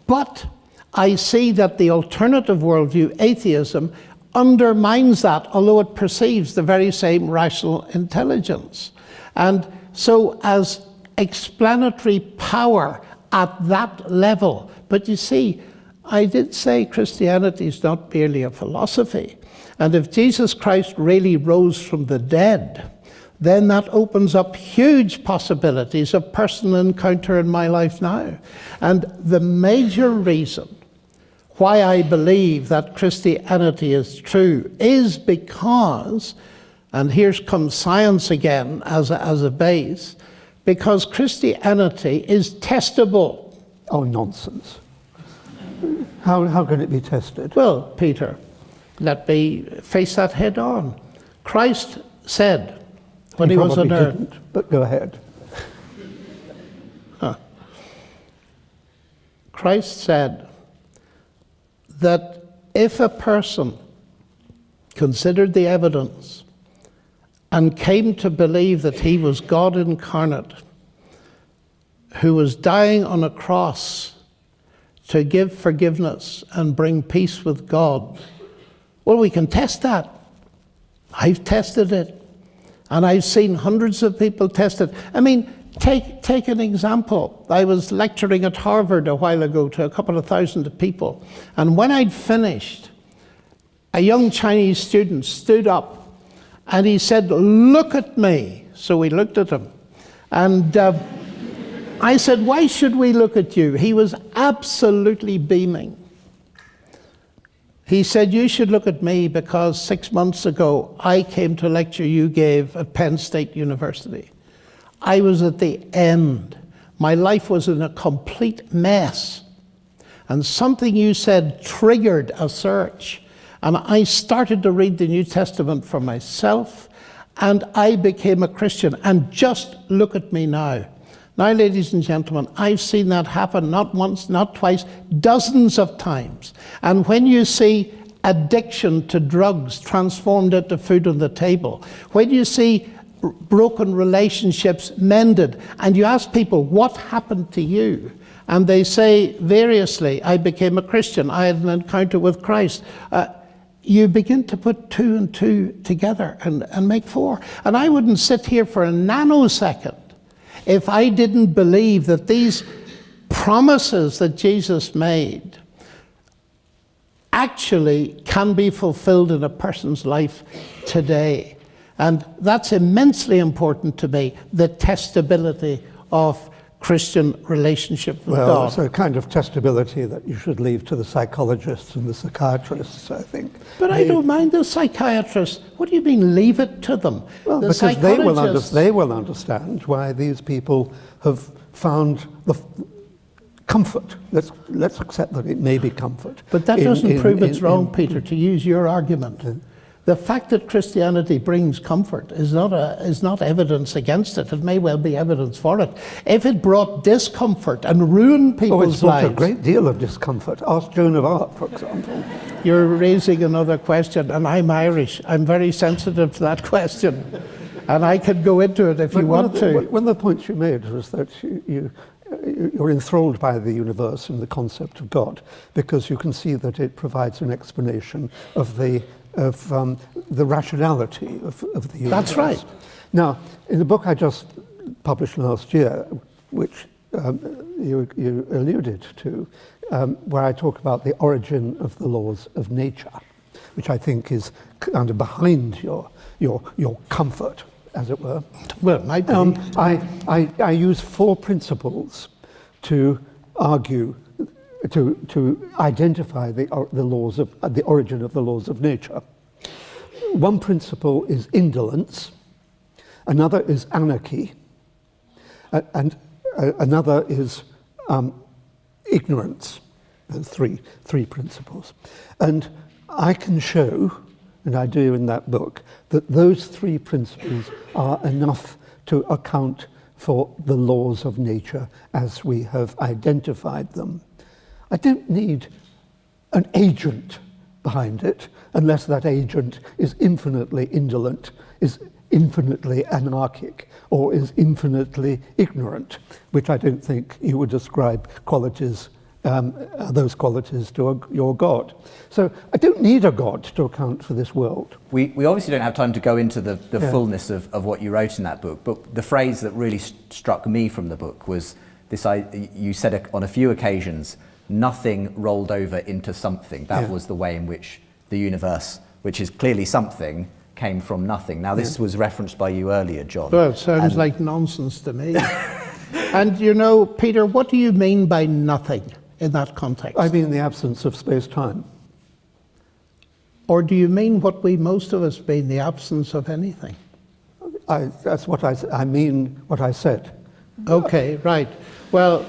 But I see that the alternative worldview, atheism, undermines that, although it perceives the very same rational intelligence. And so as explanatory power at that level, but you see, I did say Christianity is not merely a philosophy. And if Jesus Christ really rose from the dead, then that opens up huge possibilities of personal encounter in my life now. And the major reason why I believe that Christianity is true is because, and here comes science again as a base, because Christianity is testable. Oh, nonsense. How can it be tested? Well, Peter, let me face that head on. Christ said when he was on earth. Didn't, but go ahead. Christ said that if a person considered the evidence and came to believe that he was God incarnate, who was dying on a cross to give forgiveness and bring peace with God, well, we can test that. I've tested it. And I've seen hundreds of people test it. I mean, take an example. I was lecturing at Harvard a while ago to a couple of thousand people. And when I'd finished, a young Chinese student stood up and he said, "Look at me." So we looked at him. And I said, "Why should we look at you?" He was absolutely beaming. He said, "You should look at me because 6 months ago I came to a lecture you gave at Penn State University. I was at the end. My life was in a complete mess. And something you said triggered a search. And I started to read the New Testament for myself, and I became a Christian. And just look at me now." Now, ladies and gentlemen, I've seen that happen not once, not twice, dozens of times. And when you see addiction to drugs transformed into food on the table, when you see broken relationships mended, and you ask people, "What happened to you?" And they say variously, "I became a Christian, I had an encounter with Christ." You begin to put two and two together and make four. And I wouldn't sit here for a nanosecond if I didn't believe that these promises that Jesus made actually can be fulfilled in a person's life today. And that's immensely important to me, the testability of Christian relationship with God. Well, it's a kind of testability that you should leave to the psychologists and the psychiatrists, I think. But I don't mind the psychiatrists. What do you mean, leave it to them? Well, the because they will understand why these people have found the comfort. Let's accept that it may be comfort. But that doesn't prove it's wrong, Peter, to use your argument. The fact that Christianity brings comfort is not evidence against it. It may well be evidence for it. If it brought discomfort and ruined people's it's brought lives... a great deal of discomfort. Ask Joan of Arc, for example. You're raising another question, and I'm Irish. I'm very sensitive to that question. And I could go into it if you want to. One of the points you made was that you're enthralled by the universe and the concept of God because you can see that it provides an explanation of the rationality of the universe. That's right. Now, in the book I just published last year, which you alluded to, where I talk about the origin of the laws of nature, which I think is kind of behind your comfort, as it were. Well, it might be. I use 4 principles to argue, to identify the laws of the origin of the laws of nature. One principle is indolence, another is anarchy, and another is ignorance. Three principles, and I can show, and I do in that book, that those 3 principles are enough to account for the laws of nature as we have identified them. I don't need an agent behind it, unless that agent is infinitely indolent, is infinitely anarchic, or is infinitely ignorant, which I don't think you would ascribe qualities, those qualities to your God. So I don't need a God to account for this world. We obviously don't have time to go into the fullness of what you wrote in that book, but the phrase that really struck me from the book was this: you said on a few occasions, nothing rolled over into something. That was the way in which the universe which is clearly something, came from nothing. Now, this was referenced by you earlier, John. Well, it sounds like nonsense to me. And you know, Peter, what do you mean by nothing in that context? I mean the absence of space-time. Or do you mean what most of us mean, the absence of anything? That's what I mean what I said. Okay, right. Well,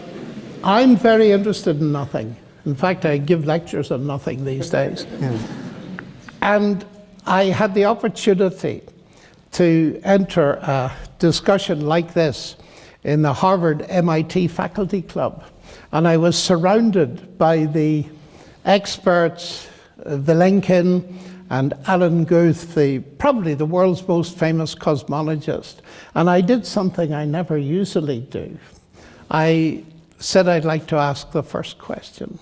I'm very interested in nothing. In fact, I give lectures on nothing these days. Yeah. And I had the opportunity to enter a discussion like this in the Harvard MIT Faculty Club. And I was surrounded by the experts, Vilenkin and Alan Guth, probably the world's most famous cosmologist. And I did something I never usually do. I said I'd like to ask the first question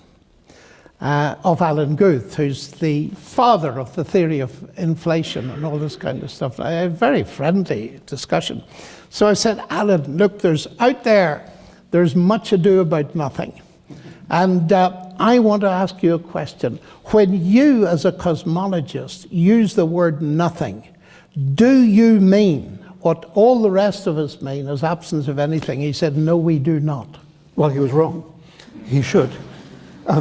of Alan Guth, who's the father of the theory of inflation and all this kind of stuff. A very friendly discussion. So I said, Alan, look, there's much ado about nothing. And I want to ask you a question. When you, as a cosmologist, use the word nothing, do you mean what all the rest of us mean as absence of anything? He said, no, we do not. Well, he was wrong. He should.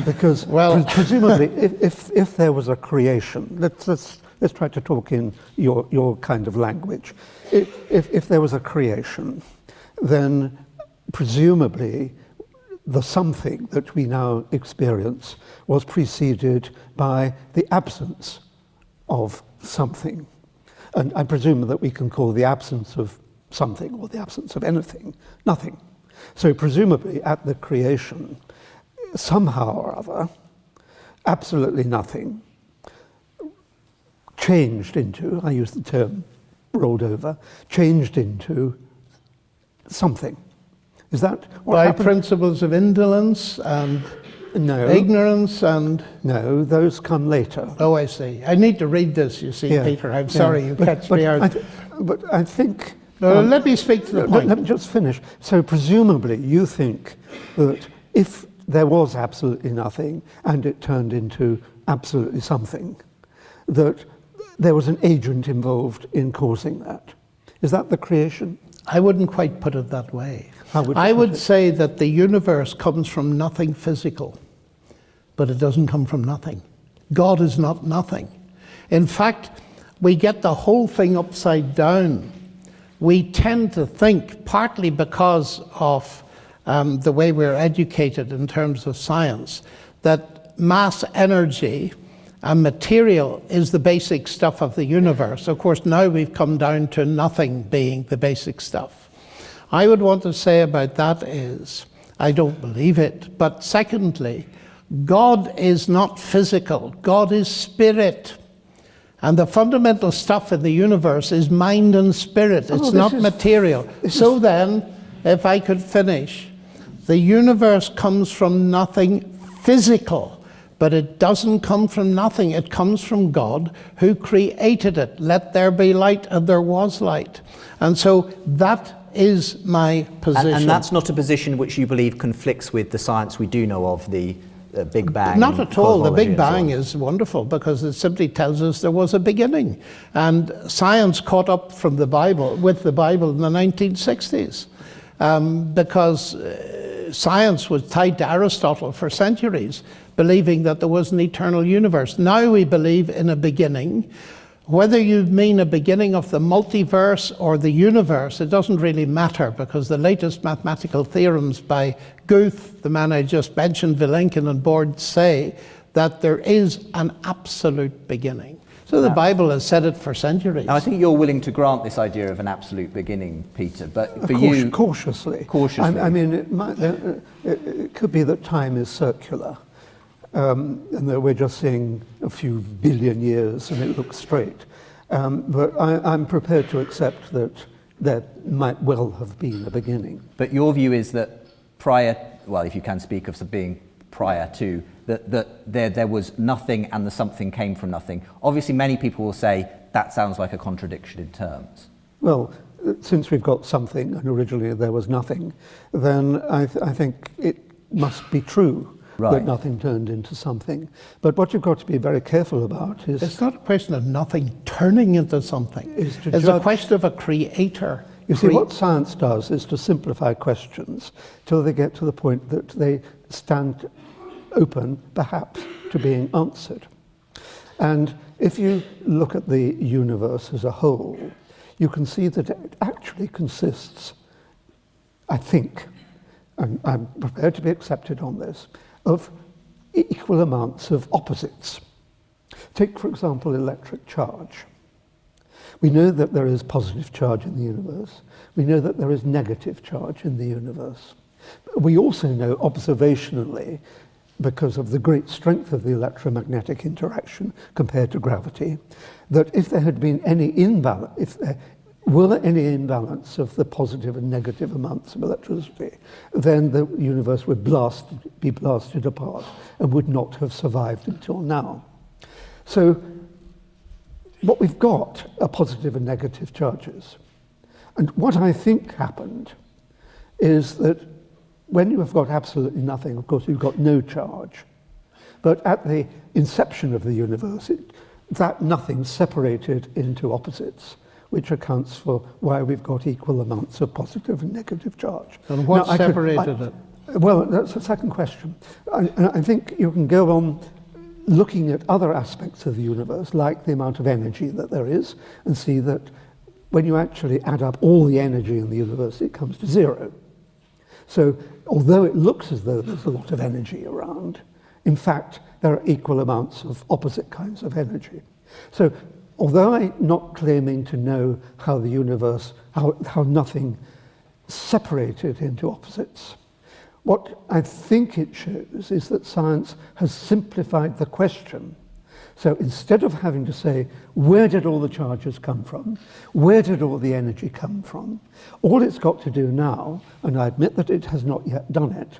Because presumably, if there was a creation, let's try to talk in your kind of language. If there was a creation, then presumably the something that we now experience was preceded by the absence of something. And I presume that we can call the absence of something or the absence of anything nothing. So presumably at the creation, somehow or other, absolutely nothing changed into, I use the term rolled over, changed into something. Is that what by happened? Principles of indolence and ignorance and... No, those come later. Oh, I see. I need to read this, you see, Peter. I'm sorry, you catch me out. But I think... No, let me speak to the point. Let me just finish. So presumably you think that if there was absolutely nothing and it turned into absolutely something, that there was an agent involved in causing that. Is that the creation? I wouldn't quite put it that way. I would say that the universe comes from nothing physical, but it doesn't come from nothing. God is not nothing. In fact, we get the whole thing upside down. We tend to think, partly because of the way we're educated in terms of science, that mass energy and material is the basic stuff of the universe. Of course, now we've come down to nothing being the basic stuff. I would want to say about that is, I don't believe it, but secondly, God is not physical, God is spirit. And the fundamental stuff in the universe is mind and spirit, it's not material. So then, if I could finish, the universe comes from nothing physical, but it doesn't come from nothing. It comes from God who created it. Let there be light, and there was light. And so that is my position. And that's not a position which you believe conflicts with the science we do know of, the Big Bang? Not at all. The Big Bang is wonderful because it simply tells us there was a beginning. And science caught up from the Bible, with the Bible in the 1960s. Because science was tied to Aristotle for centuries, believing that there was an eternal universe. Now we believe in a beginning. Whether you mean a beginning of the multiverse or the universe, it doesn't really matter, because the latest mathematical theorems by Guth, the man I just mentioned, Vilenkin and Bord, say that there is an absolute beginning. So the Bible has said it for centuries. Now, I think you're willing to grant this idea of an absolute beginning, Peter, but for you... Cautiously. Cautiously. I mean, it could be that time is circular. And that we're just seeing a few billion years and it looks straight. But I'm prepared to accept that there might well have been a beginning. But your view is that prior, well, if you can speak of being prior to, that there was nothing and the something came from nothing. Obviously, many people will say that sounds like a contradiction in terms. Well, since we've got something and originally there was nothing, then I think it must be true that nothing turned into something. But what you've got to be very careful about is... It's not a question of nothing turning into something. It's a question of a creator. You see, what science does is to simplify questions till they get to the point that they stand open, perhaps, to being answered. And if you look at the universe as a whole, you can see that it actually consists, I think, and I'm prepared to be accepted on this, of equal amounts of opposites. Take, for example, electric charge. We know that there is positive charge in the universe. We know that there is negative charge in the universe. We also know observationally, because of the great strength of the electromagnetic interaction compared to gravity, that if there had been any imbalance, if there were any imbalance of the positive and negative amounts of electricity, then the universe would be blasted apart and would not have survived until now. So what we've got are positive and negative charges. And what I think happened is that when you have got absolutely nothing, of course, you've got no charge. But at the inception of the universe, that nothing separated into opposites, which accounts for why we've got equal amounts of positive and negative charge. And what separated it? Well, that's the second question. I think you can go on looking at other aspects of the universe, like the amount of energy that there is, and see that when you actually add up all the energy in the universe, it comes to zero. So although it looks as though there's a lot of energy around, in fact, there are equal amounts of opposite kinds of energy. So although I'm not claiming to know how the universe, how nothing separated into opposites, what I think it shows is that science has simplified the question. So instead of having to say, where did all the charges come from? Where did all the energy come from? All it's got to do now, and I admit that it has not yet done it,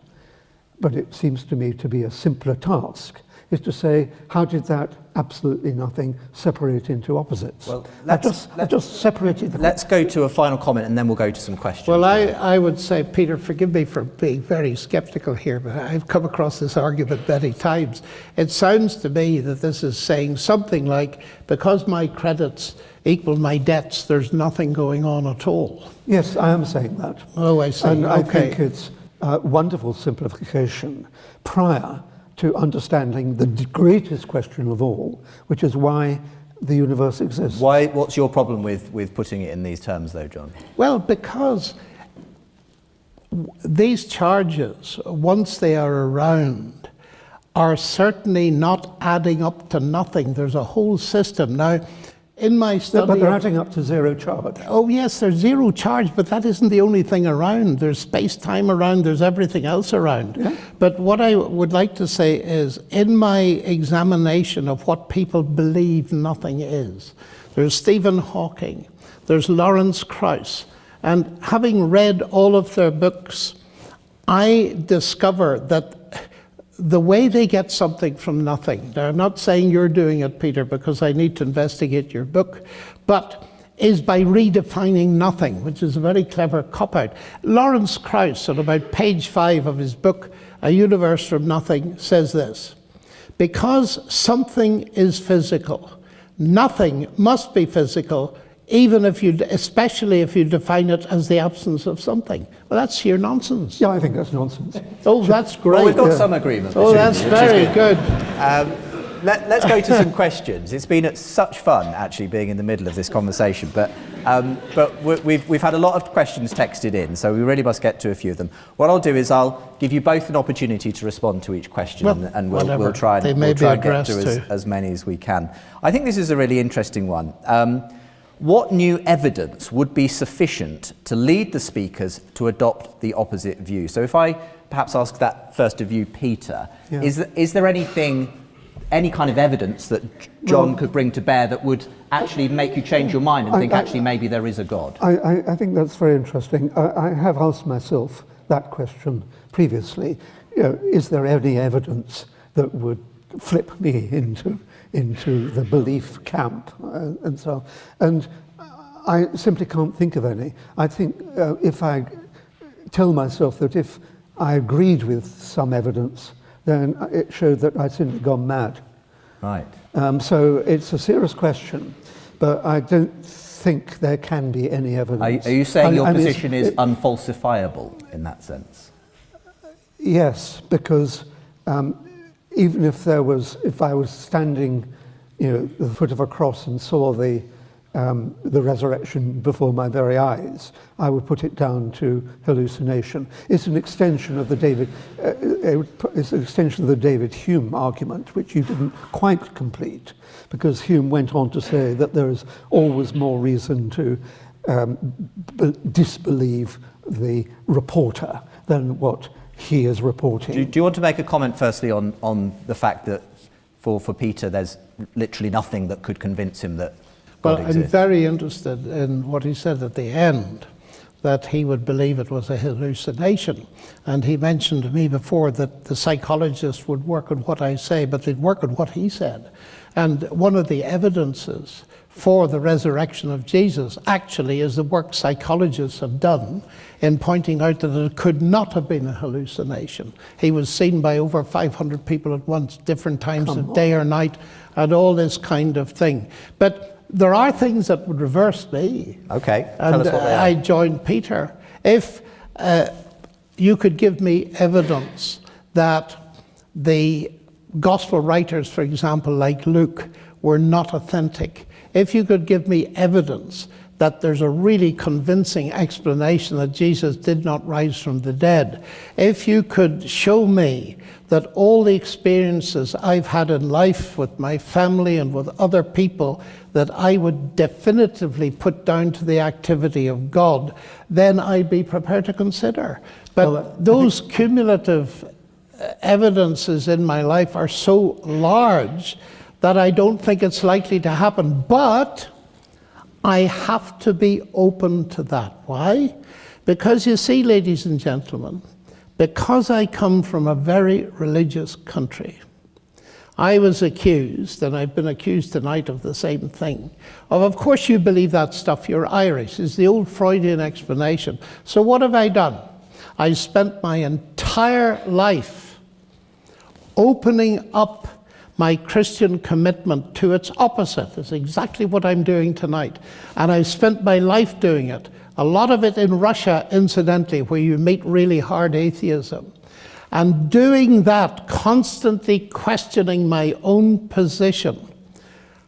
but it seems to me to be a simpler task, is to say, how did that absolutely nothing separate into opposites? Well, I just separated. Let's go to a final comment and then we'll go to some questions. Well, I would say, Peter, forgive me for being very skeptical here, but I've come across this argument many times. It sounds to me that this is saying something like, because my credits equal my debts, there's nothing going on at all. Yes, I am saying that. Oh, I see. And okay. I think it's a wonderful simplification prior to understanding the greatest question of all, which is why the universe exists. What's your problem with putting it in these terms, though, John? Well, because these charges, once they are around, are certainly not adding up to nothing. There's a whole system. Now, in my study... But they're adding up to zero charge. Oh, yes, there's zero charge, but that isn't the only thing around. There's space-time around, there's everything else around. Yeah. But what I would like to say is, in my examination of what people believe nothing is, there's Stephen Hawking, there's Lawrence Krauss, and having read all of their books, I discover that the way they get something from nothing, now I'm not saying you're doing it, Peter, because I need to investigate your book, but is by redefining nothing, which is a very clever cop-out. Lawrence Krauss, on about page 5 of his book, A Universe from Nothing, says this: because something is physical, nothing must be physical, especially if you define it as the absence of something. Well, that's sheer nonsense. Yeah, I think that's nonsense. Oh, that's great. Well, we've got some agreement. Oh, that's very good. Let's go to some questions. It's been such fun, actually, being in the middle of this conversation. But we've had a lot of questions texted in, so we really must get to a few of them. What I'll do is I'll give you both an opportunity to respond to each question, and we'll try and get to as many as we can. I think this is a really interesting one. What new evidence would be sufficient to lead the speakers to adopt the opposite view? So if I perhaps ask that first of you, Peter, yeah. Is there any kind of evidence that John could bring to bear that would actually make you change your mind and think actually maybe there is a God? I think that's very interesting. I have asked myself that question previously. Is there any evidence that would flip me into the belief camp and so on? And I simply can't think of any. I think if I tell myself that if I agreed with some evidence then it showed that I'd simply gone mad. Right. So it's a serious question, but I don't think there can be any evidence. Are you saying your position is unfalsifiable in that sense? Yes, because even if I was standing, at the foot of a cross and saw the resurrection before my very eyes, I would put it down to hallucination. It's an extension of the David Hume argument, which you didn't quite complete, because Hume went on to say that there is always more reason to disbelieve the reporter than what he is reporting. Do you want to make a comment firstly on the fact that for Peter there's literally nothing that could convince him that God exists? I'm very interested in what he said at the end, that he would believe it was a hallucination. And he mentioned to me before that the psychologist would work on what I say, but they'd work on what he said. And one of the evidences for the resurrection of Jesus actually is the work psychologists have done in pointing out that it could not have been a hallucination. He was seen by over 500 people at once, different times of day or night, and all this kind of thing. But there are things that would reverse me. Okay, tell us what they are. I joined Peter. If you could give me evidence that the gospel writers, for example, like Luke, were not authentic, if you could give me evidence that there's a really convincing explanation that Jesus did not rise from the dead, if you could show me that all the experiences I've had in life with my family and with other people that I would definitively put down to the activity of God, then I'd be prepared to consider. But those cumulative evidences in my life are so large that I don't think it's likely to happen. But I have to be open to that. Why? Because you see, ladies and gentlemen, because I come from a very religious country, I was accused, and I've been accused tonight of the same thing, of course you believe that stuff, you're Irish, is the old Freudian explanation. So what have I done? I spent my entire life opening up my Christian commitment to its opposite. Is exactly what I'm doing tonight. And I spent my life doing it. A lot of it in Russia, incidentally, where you meet really hard atheism. And doing that, constantly questioning my own position,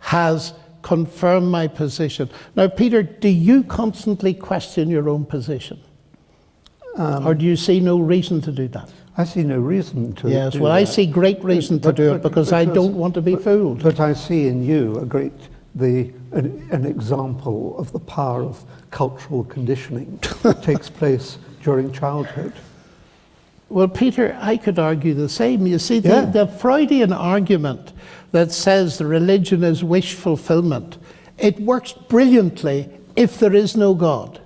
has confirmed my position. Now, Peter, do you constantly question your own position? Or do you see no reason to do that? I see no reason to do that. Yes, well, I see great reason to do it because I don't want to be fooled. But I see in you an example of the power of cultural conditioning that takes place during childhood. Well, Peter, I could argue the same. You see, the Freudian argument that says the religion is wish fulfillment, it works brilliantly if there is no God.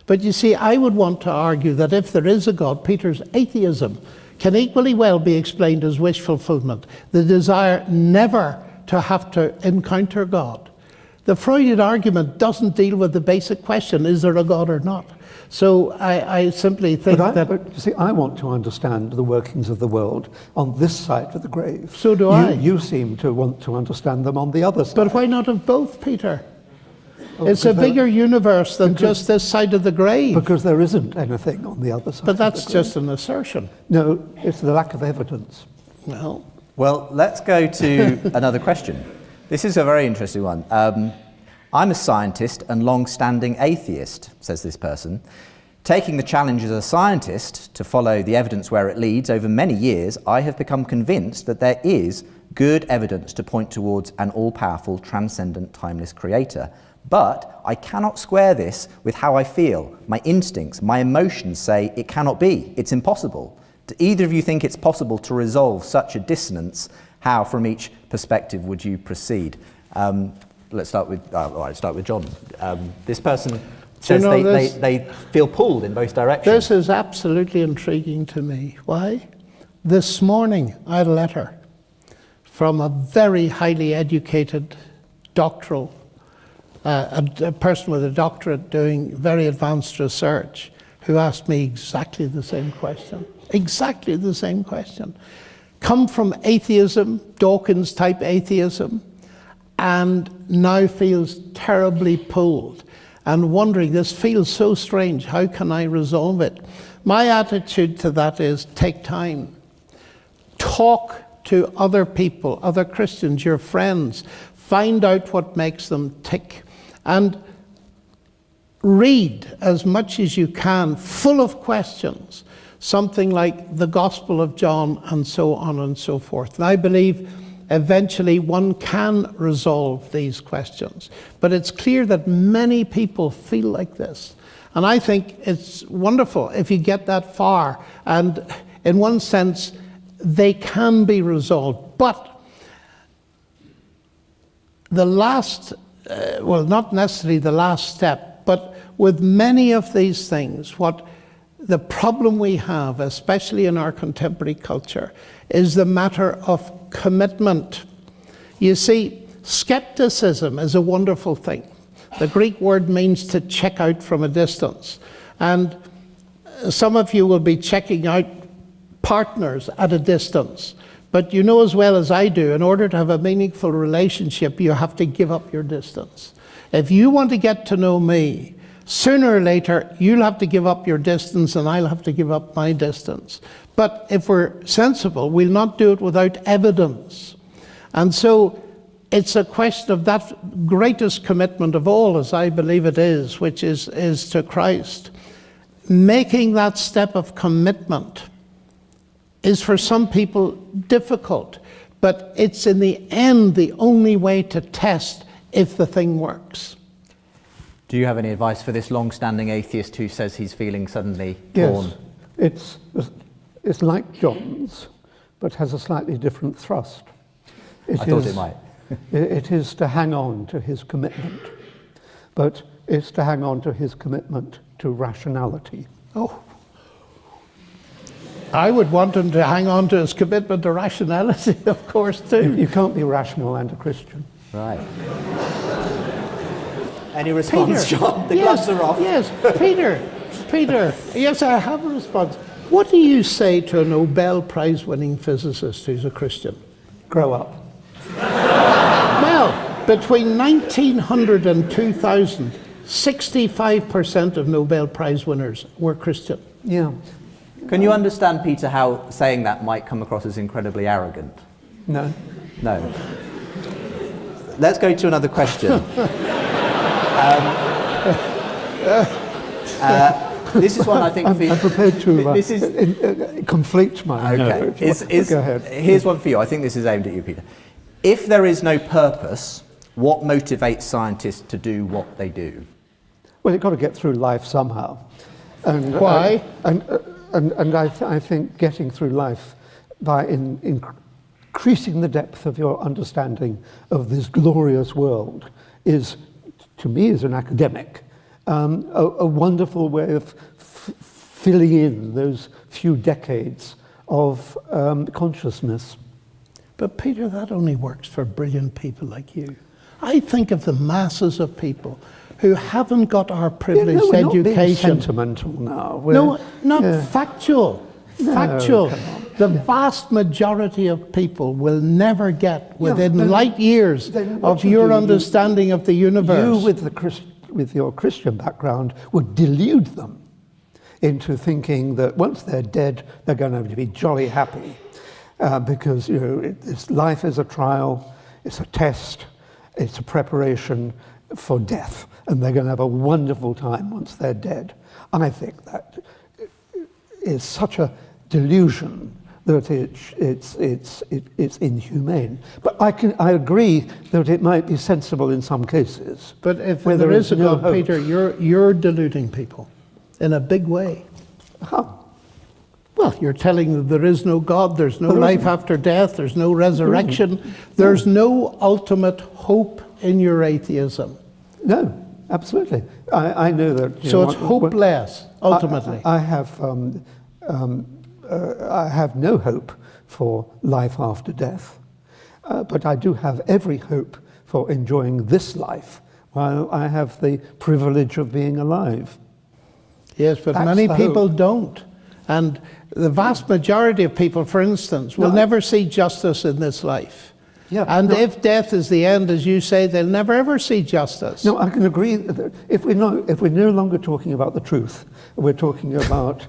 But you see, I would want to argue that if there is a God, Peter's atheism can equally well be explained as wish fulfillment, the desire never to have to encounter God. The Freudian argument doesn't deal with the basic question, is there a God or not? So I simply think But you see, I want to understand the workings of the world on this side of the grave. So do I. You seem to want to understand them on the other side. But why not of both, Peter? It's a bigger universe than just this side of the grave. Because there isn't anything on the other side. But that's just an assertion. No, it's the lack of evidence. Well, let's go to another question. This is a very interesting one. I'm a scientist and long-standing atheist, says this person. Taking the challenge as a scientist to follow the evidence where it leads over many years, I have become convinced that there is good evidence to point towards an all-powerful, transcendent, timeless creator. But I cannot square this with how I feel. My instincts, my emotions say it cannot be. It's impossible. Do either of you think it's possible to resolve such a dissonance? How, from each perspective, would you proceed? Let's start with John. This person says they feel pulled in both directions. This is absolutely intriguing to me. Why? This morning I had a letter from a very highly educated doctoral a person with a doctorate doing very advanced research who asked me exactly the same question. Exactly the same question. come from atheism, Dawkins-type atheism, and now feels terribly pulled and wondering, this feels so strange, how can I resolve it? My attitude to that is take time. Talk to other people, other Christians, your friends. Find out what makes them tick. And read as much as you can, full of questions. Something like the Gospel of John and so on and so forth. And I believe eventually one can resolve these questions. But it's clear that many people feel like this. And I think it's wonderful if you get that far. And in one sense, they can be resolved. But the last, well, not necessarily the last step, but with many of these things, what the problem we have, especially in our contemporary culture, is the matter of commitment. You see, skepticism is a wonderful thing. The Greek word means to check out from a distance. And some of you will be checking out partners at a distance. But you know as well as I do, in order to have a meaningful relationship, you have to give up your distance. If you want to get to know me, sooner or later, you'll have to give up your distance and I'll have to give up my distance. But if we're sensible, we'll not do it without evidence. And so it's a question of that greatest commitment of all, as I believe it is, which is to Christ. Making that step of commitment is for some people difficult, but it's in the end the only way to test if the thing works. Do you have any advice for this long-standing atheist who says he's feeling suddenly torn? Yes, it's like John's, but has a slightly different thrust. I thought it might. It is to hang on to his commitment, but it's to hang on to his commitment to rationality. Oh, I would want him to hang on to his commitment to rationality, of course, too. You can't be rational and a Christian. Right. Any response, Peter, John? The yes, gloves are off. Yes, Peter, yes, I have a response. What do you say to a Nobel Prize-winning physicist who's a Christian? Grow up. Well, between 1900 and 2000, 65% of Nobel Prize winners were Christian. Yeah. Can you understand, Peter, how saying that might come across as incredibly arrogant? No. No. Let's go to another question. This is one I think... I'm prepared to this is, conflict my... Okay. Go ahead. Here's one for you. I think this is aimed at you, Peter. If there is no purpose, what motivates scientists to do what they do? Well, you've got to get through life somehow. And, why? And I think getting through life by increasing the depth of your understanding of this glorious world is, to me as an academic, a wonderful way of filling in those few decades of consciousness. But Peter, that only works for brilliant people like you. I think of the masses of people who haven't got our privileged we're not being education. Sentimental now. Factual. Factual. The vast majority of people will never get within light years of your understanding of the universe. You, with your Christian background, would delude them into thinking that once they're dead, they're going to be jolly happy. Because life is a trial, it's a test, it's a preparation for death, and they're going to have a wonderful time once they're dead. And I think that is such a delusion that it's inhumane. But I agree that it might be sensible in some cases. But if there is a God, Peter, you're deluding people in a big way. How? Well, you're telling them there is no God, there's no life after death, there's no resurrection, there's no ultimate hope in your atheism. No, absolutely. I know that. So it's hopeless, ultimately. I have no hope for life after death, but I do have every hope for enjoying this life while I have the privilege of being alive. Yes, but That's many the people hope. don't. And the vast majority of people, for instance, will never see justice in this life. Yeah, and if death is the end, as you say, they'll never ever see justice. No, I can agree that if we're no longer talking about the truth, we're talking about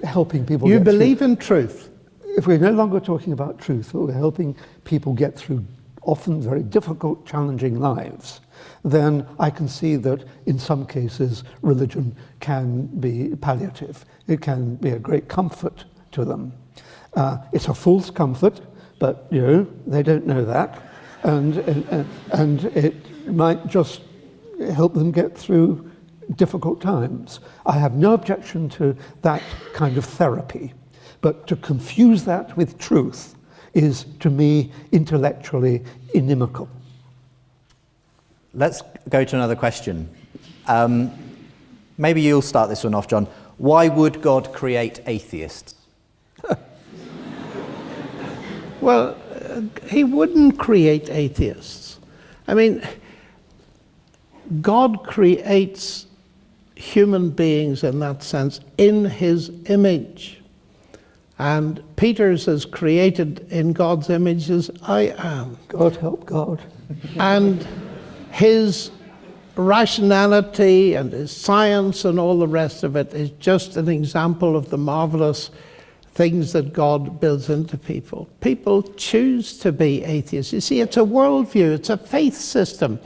helping people. You believe in truth. If we're no longer talking about truth, we're helping people get through often very difficult, challenging lives, then I can see that in some cases religion can be palliative. It can be a great comfort to them. It's a false comfort, but they don't know that, and it might just help them get through difficult times. I have no objection to that kind of therapy, but to confuse that with truth is, to me, intellectually inimical. Let's go to another question. Maybe you'll start this one off, John. Why would God create atheists? Well, he wouldn't create atheists. I mean, God creates human beings in that sense in his image. And Peter's is created in God's image as I am. God help God. And his rationality and his science and all the rest of it is just an example of the marvelous things that God builds into people. People choose to be atheists. You see, it's a worldview, it's a faith system.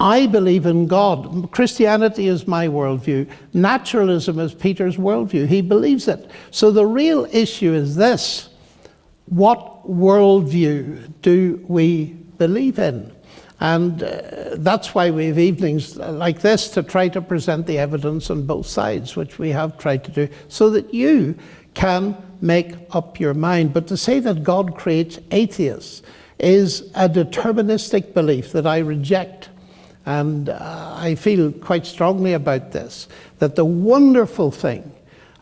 I believe in God. Christianity is my worldview. Naturalism is Peter's worldview. He believes it. So the real issue is this: what worldview do we believe in? And that's why we have evenings like this to try to present the evidence on both sides, which we have tried to do, so that you can make up your mind. But to say that God creates atheists is a deterministic belief that I reject. And I feel quite strongly about this, that the wonderful thing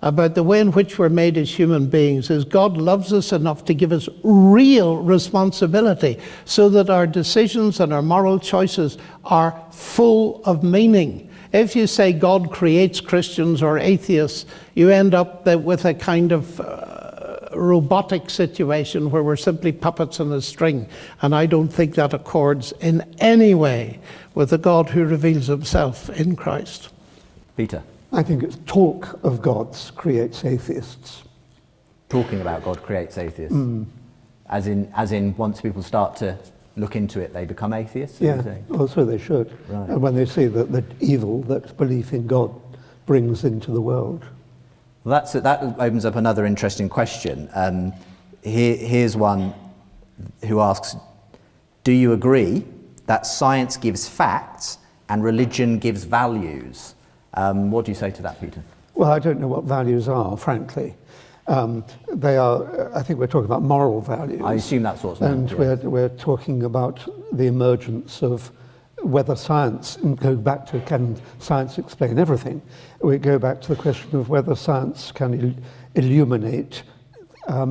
about the way in which we're made as human beings is God loves us enough to give us real responsibility so that our decisions and our moral choices are full of meaning. If you say God creates Christians or atheists, you end up with a kind of robotic situation where we're simply puppets on a string. And I don't think that accords in any way with the God who reveals himself in Christ. Peter? I think it's talk of gods creates atheists. Talking about God creates atheists? As in once people start to look into it, they become atheists? Yeah, well, so they should. Right. And when they see the evil that belief in God brings into the world. Well, that opens up another interesting question. Here's one who asks, do you agree that science gives facts and religion gives values? What do you say to that, Peter? Well, I don't know what values are, frankly. They are, I think we're talking about moral values. I assume that's what's meant. And we're talking about the emergence of whether science, and go back to can science explain everything? We go back to the question of whether science can illuminate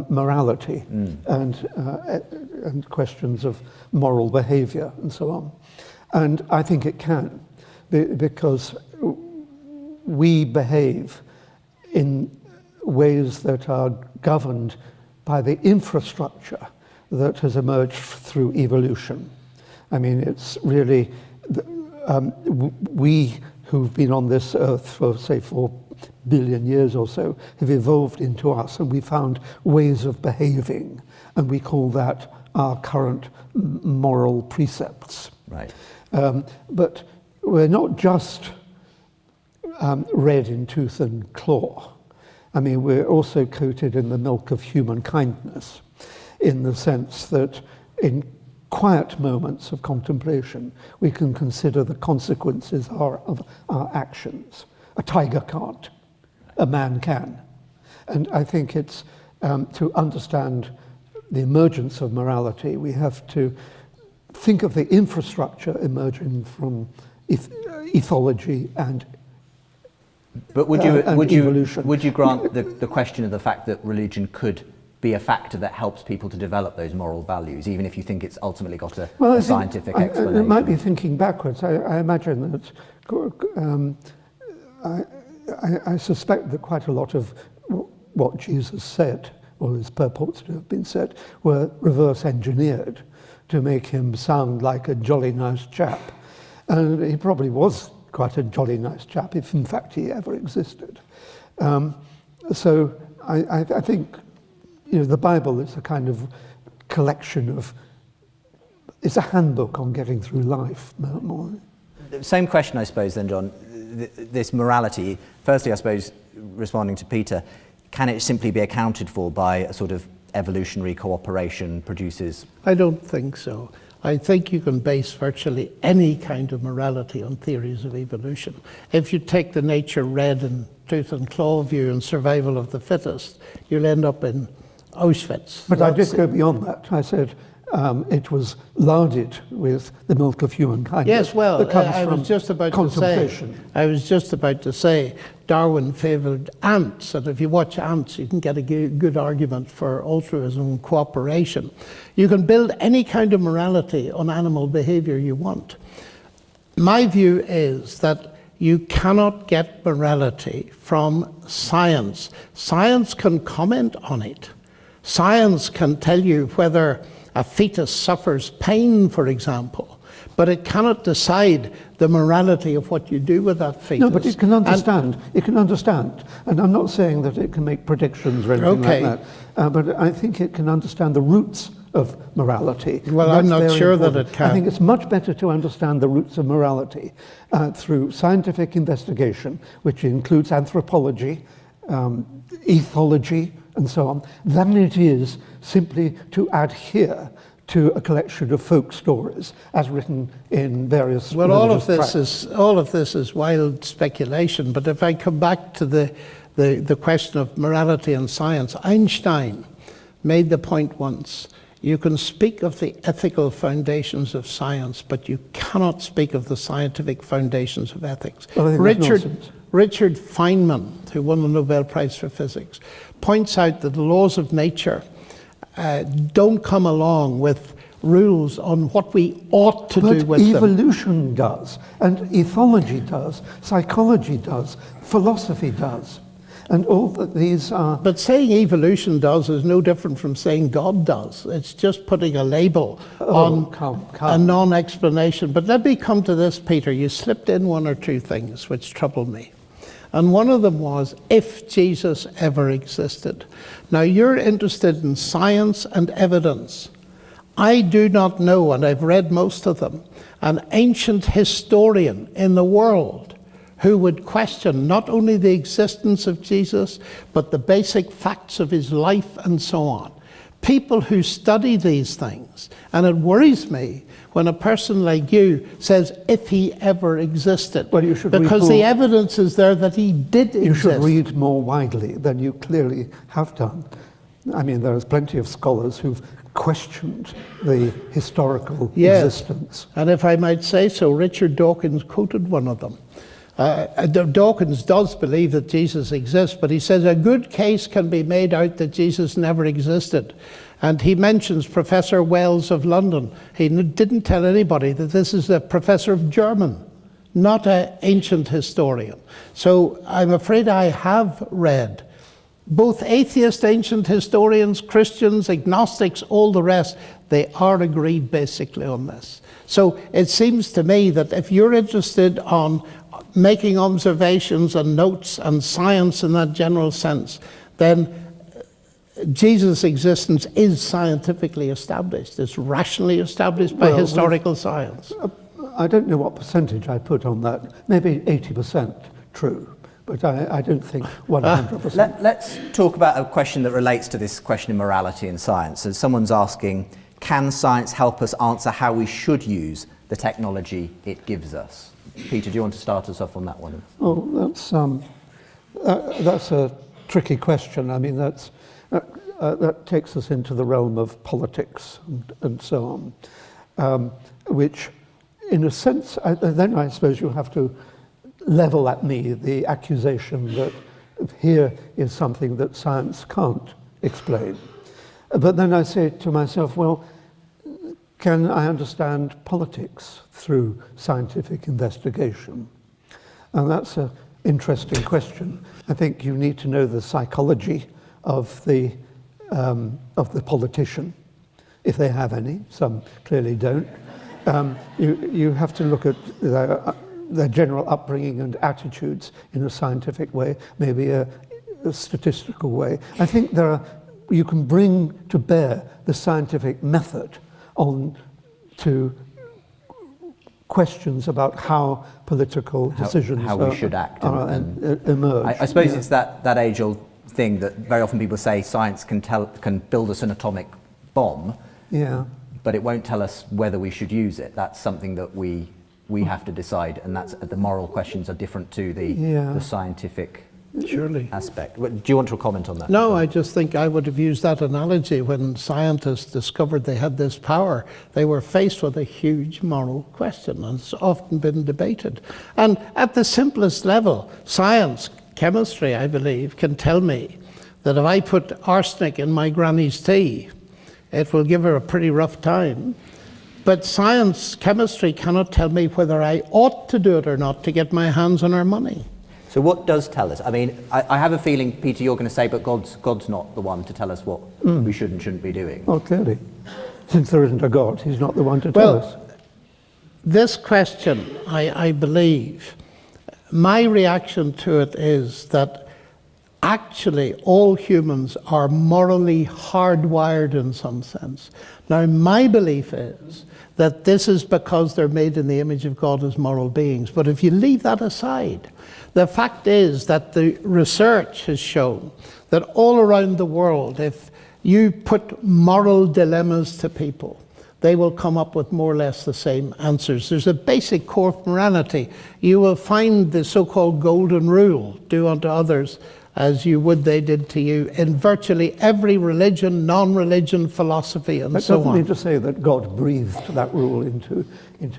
morality and questions of moral behavior and so on. And I think it can, because we behave in ways that are governed by the infrastructure that has emerged through evolution. I mean, it's really, we who've been on this earth for, say, 4 billion years or so, have evolved into us, and we found ways of behaving, and we call that our current moral precepts. Right. But we're not just red in tooth and claw. I mean, we're also coated in the milk of human kindness, in the sense that in quiet moments of contemplation, we can consider the consequences of our actions. A tiger can't, a man can. And I think it's, to understand the emergence of morality, we have to think of the infrastructure emerging from ethology and But would evolution. you grant the question of the fact that religion could be a factor that helps people to develop those moral values, even if you think it's ultimately got a scientific explanation? It might be thinking backwards. I imagine that I suspect that quite a lot of what Jesus said, or his purports to have been said, were reverse engineered to make him sound like a jolly nice chap. And he probably was quite a jolly nice chap, if in fact he ever existed. So I think, the Bible is a kind of collection of, it's a handbook on getting through life more. Same question, I suppose, then, John. This morality, firstly, I suppose, responding to Peter, can it simply be accounted for by a sort of evolutionary cooperation produces? I don't think so. I think you can base virtually any kind of morality on theories of evolution. If you take the nature red and tooth and claw view and survival of the fittest, you'll end up in Auschwitz. But I did go beyond that. I said it was larded with the milk of human kindness. Yes, well, that comes I from was just about to say, Darwin favoured ants, and if you watch ants, you can get a good argument for altruism and cooperation. You can build any kind of morality on animal behaviour you want. My view is that you cannot get morality from science. Science can comment on it. Science can tell you whether a fetus suffers pain, for example, but it cannot decide the morality of what you do with that fetus. No, but it can understand. It can understand. And I'm not saying that it can make predictions or anything like that, but I think it can understand the roots of morality. Well, I'm not sure that it can. I think it's much better to understand the roots of morality through scientific investigation, which includes anthropology, ethology, and so on, than it is simply to adhere to a collection of folk stories as written in various Well, all of this tracts. is wild speculation. But if I come back to the question of morality and science, Einstein made the point once: you can speak of the ethical foundations of science, but you cannot speak of the scientific foundations of ethics. Well, I think that's nonsense. Richard Feynman, who won the Nobel Prize for Physics, points out that the laws of nature don't come along with rules on what we ought to do with them. But evolution does, and ethology does, psychology does, philosophy does, and all that these are... But saying evolution does is no different from saying God does. It's just putting a label on a non-explanation. But let me come to this, Peter. You slipped in one or two things which troubled me. And one of them was, if Jesus ever existed. Now, you're interested in science and evidence. I do not know, and I've read most of them, an ancient historian in the world who would question not only the existence of Jesus, but the basic facts of his life and so on. People who study these things, and it worries me when a person like you says, if he ever existed. Well, you should because the evidence is there that he did exist. You should read more widely than you clearly have done. I mean, there's plenty of scholars who've questioned the historical existence. And if I might say so, Richard Dawkins quoted one of them. Dawkins does believe that Jesus exists, but he says a good case can be made out that Jesus never existed. And he mentions Professor Wells of London. He didn't tell anybody that this is a professor of German, not an ancient historian. So I'm afraid I have read both atheist ancient historians, Christians, agnostics, all the rest. They are agreed basically on this. So it seems to me that if you're interested on making observations and notes and science in that general sense, then Jesus' existence is scientifically established. It's rationally established by historical science. I don't know what percentage I put on that. Maybe 80% true, but I don't think 100%. Let's talk about a question that relates to this question of morality in science. So someone's asking, can science help us answer how we should use the technology it gives us? Peter, do you want to start us off on that one? Oh, that's a tricky question. I mean, that takes us into the realm of politics and so on, which, in a sense, then I suppose you have to level at me the accusation that here is something that science can't explain. But then I say to myself, well, can I understand politics through scientific investigation? And that's an interesting question. I think you need to know the psychology of the politician, if they have any. Some clearly don't. You have to look at their general upbringing and attitudes in a scientific way, maybe a statistical way. I think you can bring to bear the scientific method on to questions about how political decisions how we should act and emerge. I suppose it's that age-old thing that very often people say science can build us an atomic bomb, but it won't tell us whether we should use it. That's something that we have to decide, and that's the moral questions are different to the scientific aspect. Do you want to comment on that? No, I just think I would have used that analogy when scientists discovered they had this power. They were faced with a huge moral question, and it's often been debated. And at the simplest level, science, chemistry, I believe, can tell me that if I put arsenic in my granny's tea, it will give her a pretty rough time. But science, chemistry cannot tell me whether I ought to do it or not to get my hands on her money. So what does tell us? I mean, I have a feeling, Peter, you're going to say, but God's not the one to tell us what we should and shouldn't be doing. Well, clearly. Since there isn't a God, he's not the one to tell us. This question, I believe, my reaction to it is that actually all humans are morally hardwired in some sense. Now, my belief is that this is because they're made in the image of God as moral beings. But if you leave that aside, the fact is that the research has shown that all around the world, if you put moral dilemmas to people, they will come up with more or less the same answers. There's a basic core of morality. You will find the so-called golden rule, do unto others as you would they did to you, in virtually every religion, non-religion, philosophy, and so on. That doesn't mean to say that God breathed that rule into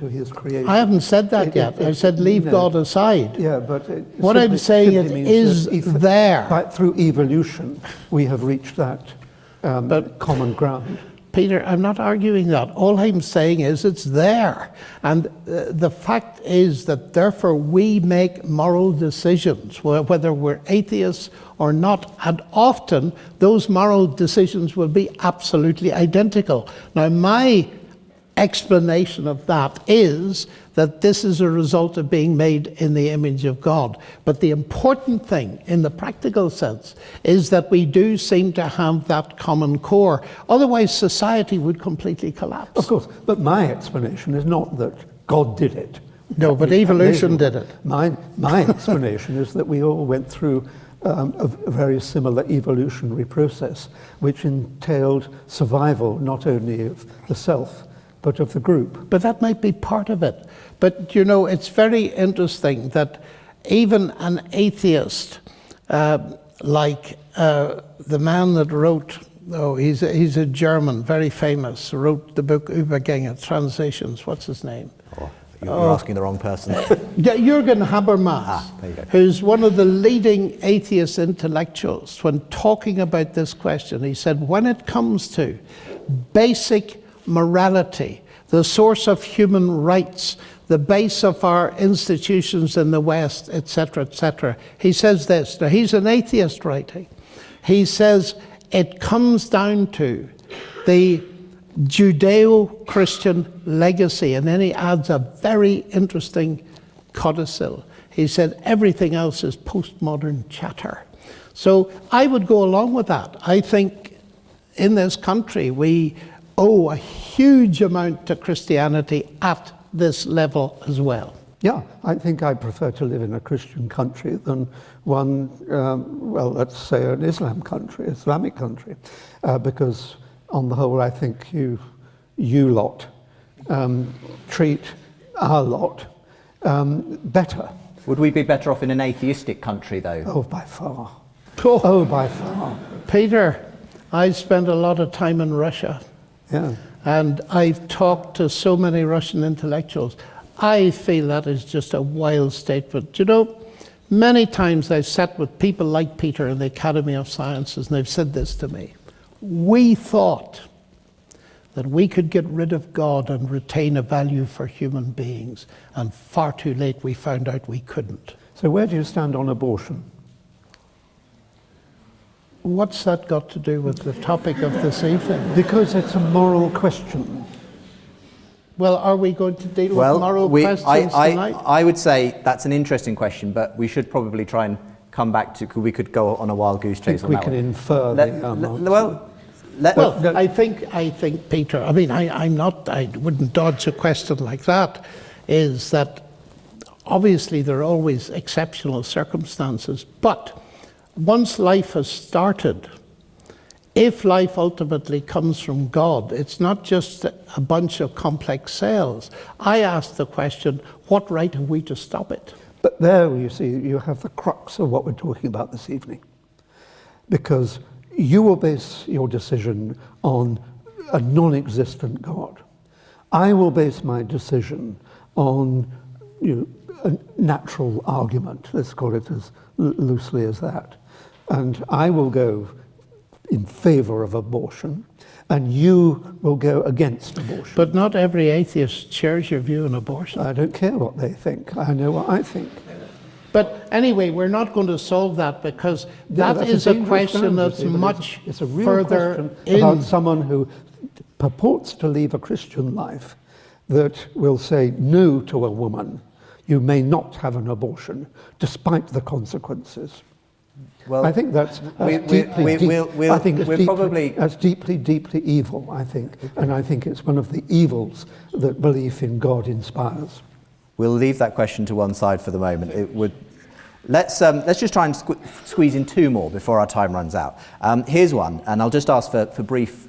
his creation. I haven't said that yet. I said leave God aside. Yeah, but what I'm saying is there. But through evolution, we have reached that common ground. Peter, I'm not arguing that. All I'm saying is it's there. And the fact is that therefore we make moral decisions, whether we're atheists or not. And often those moral decisions will be absolutely identical. Now, my explanation of that is that this is a result of being made in the image of God. But the important thing in the practical sense is that we do seem to have that common core. Otherwise, society would completely collapse. Of course, but my explanation is not that God did it. No, but evolution did it. My explanation is that we all went through a very similar evolutionary process, which entailed survival not only of the self, but of the group. But that might be part of it. But you know, it's very interesting that even an atheist, like the man that wrote, he's a German, very famous, wrote the book Übergänge, Transitions, what's his name? You're asking the wrong person. Jürgen Habermas, who's one of the leading atheist intellectuals, when talking about this question, he said, when it comes to basic morality, the source of human rights, the base of our institutions in the West, etc., etc. He says this. Now, he's an atheist writing. He says it comes down to the Judeo-Christian legacy, and then he adds a very interesting codicil. He said everything else is postmodern chatter. So I would go along with that. I think in this country we owe a huge amount to Christianity at this level as well. Yeah, I think I prefer to live in a Christian country than one, well, let's say an Islamic country, because on the whole, I think you lot treat our lot better. Would we be better off in an atheistic country, though? Oh, by far. Oh, by far. Peter, I spent a lot of time in Russia. Yeah. And I've talked to so many Russian intellectuals. I feel that is just a wild statement. You know, many times I've sat with people like Peter in the Academy of Sciences, and they've said this to me. We thought that we could get rid of God and retain a value for human beings, and far too late we found out we couldn't. So where do you stand on abortion? What's that got to do with the topic of this evening? Because it's a moral question. Well, are we going to deal with moral questions tonight? I would say that's an interesting question, but we should probably try and come back to, we could go on a wild goose chase on that one. We can infer I think, Peter, I mean, I wouldn't dodge a question like that, is that obviously there are always exceptional circumstances, but once life has started, if life ultimately comes from God, it's not just a bunch of complex cells. I ask the question, what right have we to stop it? But there, you see, you have the crux of what we're talking about this evening. Because you will base your decision on a non-existent God. I will base my decision on a natural argument, let's call it as loosely as that. And I will go in favor of abortion, and you will go against abortion. But not every atheist shares your view on abortion. I don't care what they think. I know what I think. But anyway, we're not going to solve that, because that is a question that's much it's a real further question in. About someone who purports to leave a Christian life that will say no to a woman. You may not have an abortion, despite the consequences. Well, I think that's deeply, deeply evil, I think. And I think it's one of the evils that belief in God inspires. We'll leave that question to one side for the moment. Let's just try and squeeze in two more before our time runs out. Here's one, and I'll just ask for brief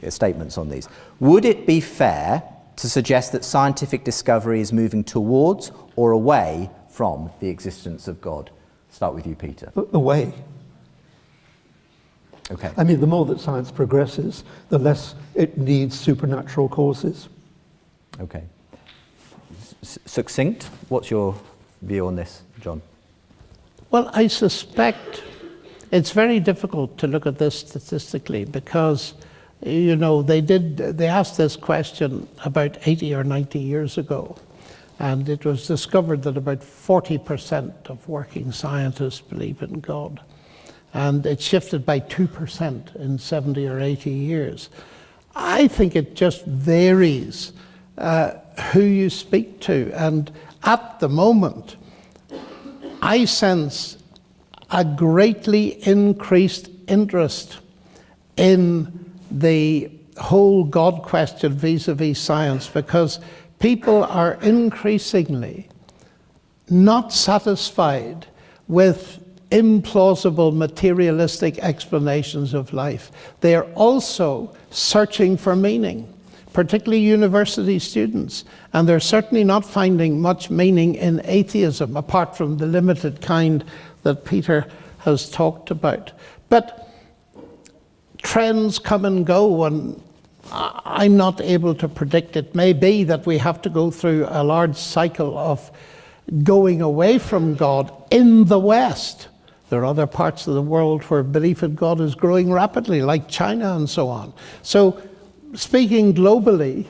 statements on these. Would it be fair to suggest that scientific discovery is moving towards or away from the existence of God? Start with you, Peter. Away. Okay. I mean, the more that science progresses, the less it needs supernatural causes. Okay. Succinct. What's your view on this, John? Well, I suspect it's very difficult to look at this statistically, because, they asked this question about 80 or 90 years ago. And it was discovered that about 40% of working scientists believe in God. And it shifted by 2% in 70 or 80 years. I think it just varies who you speak to. And at the moment, I sense a greatly increased interest in the whole God question vis-a-vis science, because people are increasingly not satisfied with implausible materialistic explanations of life. They are also searching for meaning, particularly university students, and they're certainly not finding much meaning in atheism, apart from the limited kind that Peter has talked about. But trends come and go, and I'm not able to predict. It may be that we have to go through a large cycle of going away from God in the West. There are other parts of the world where belief in God is growing rapidly, like China and so on. So, speaking globally,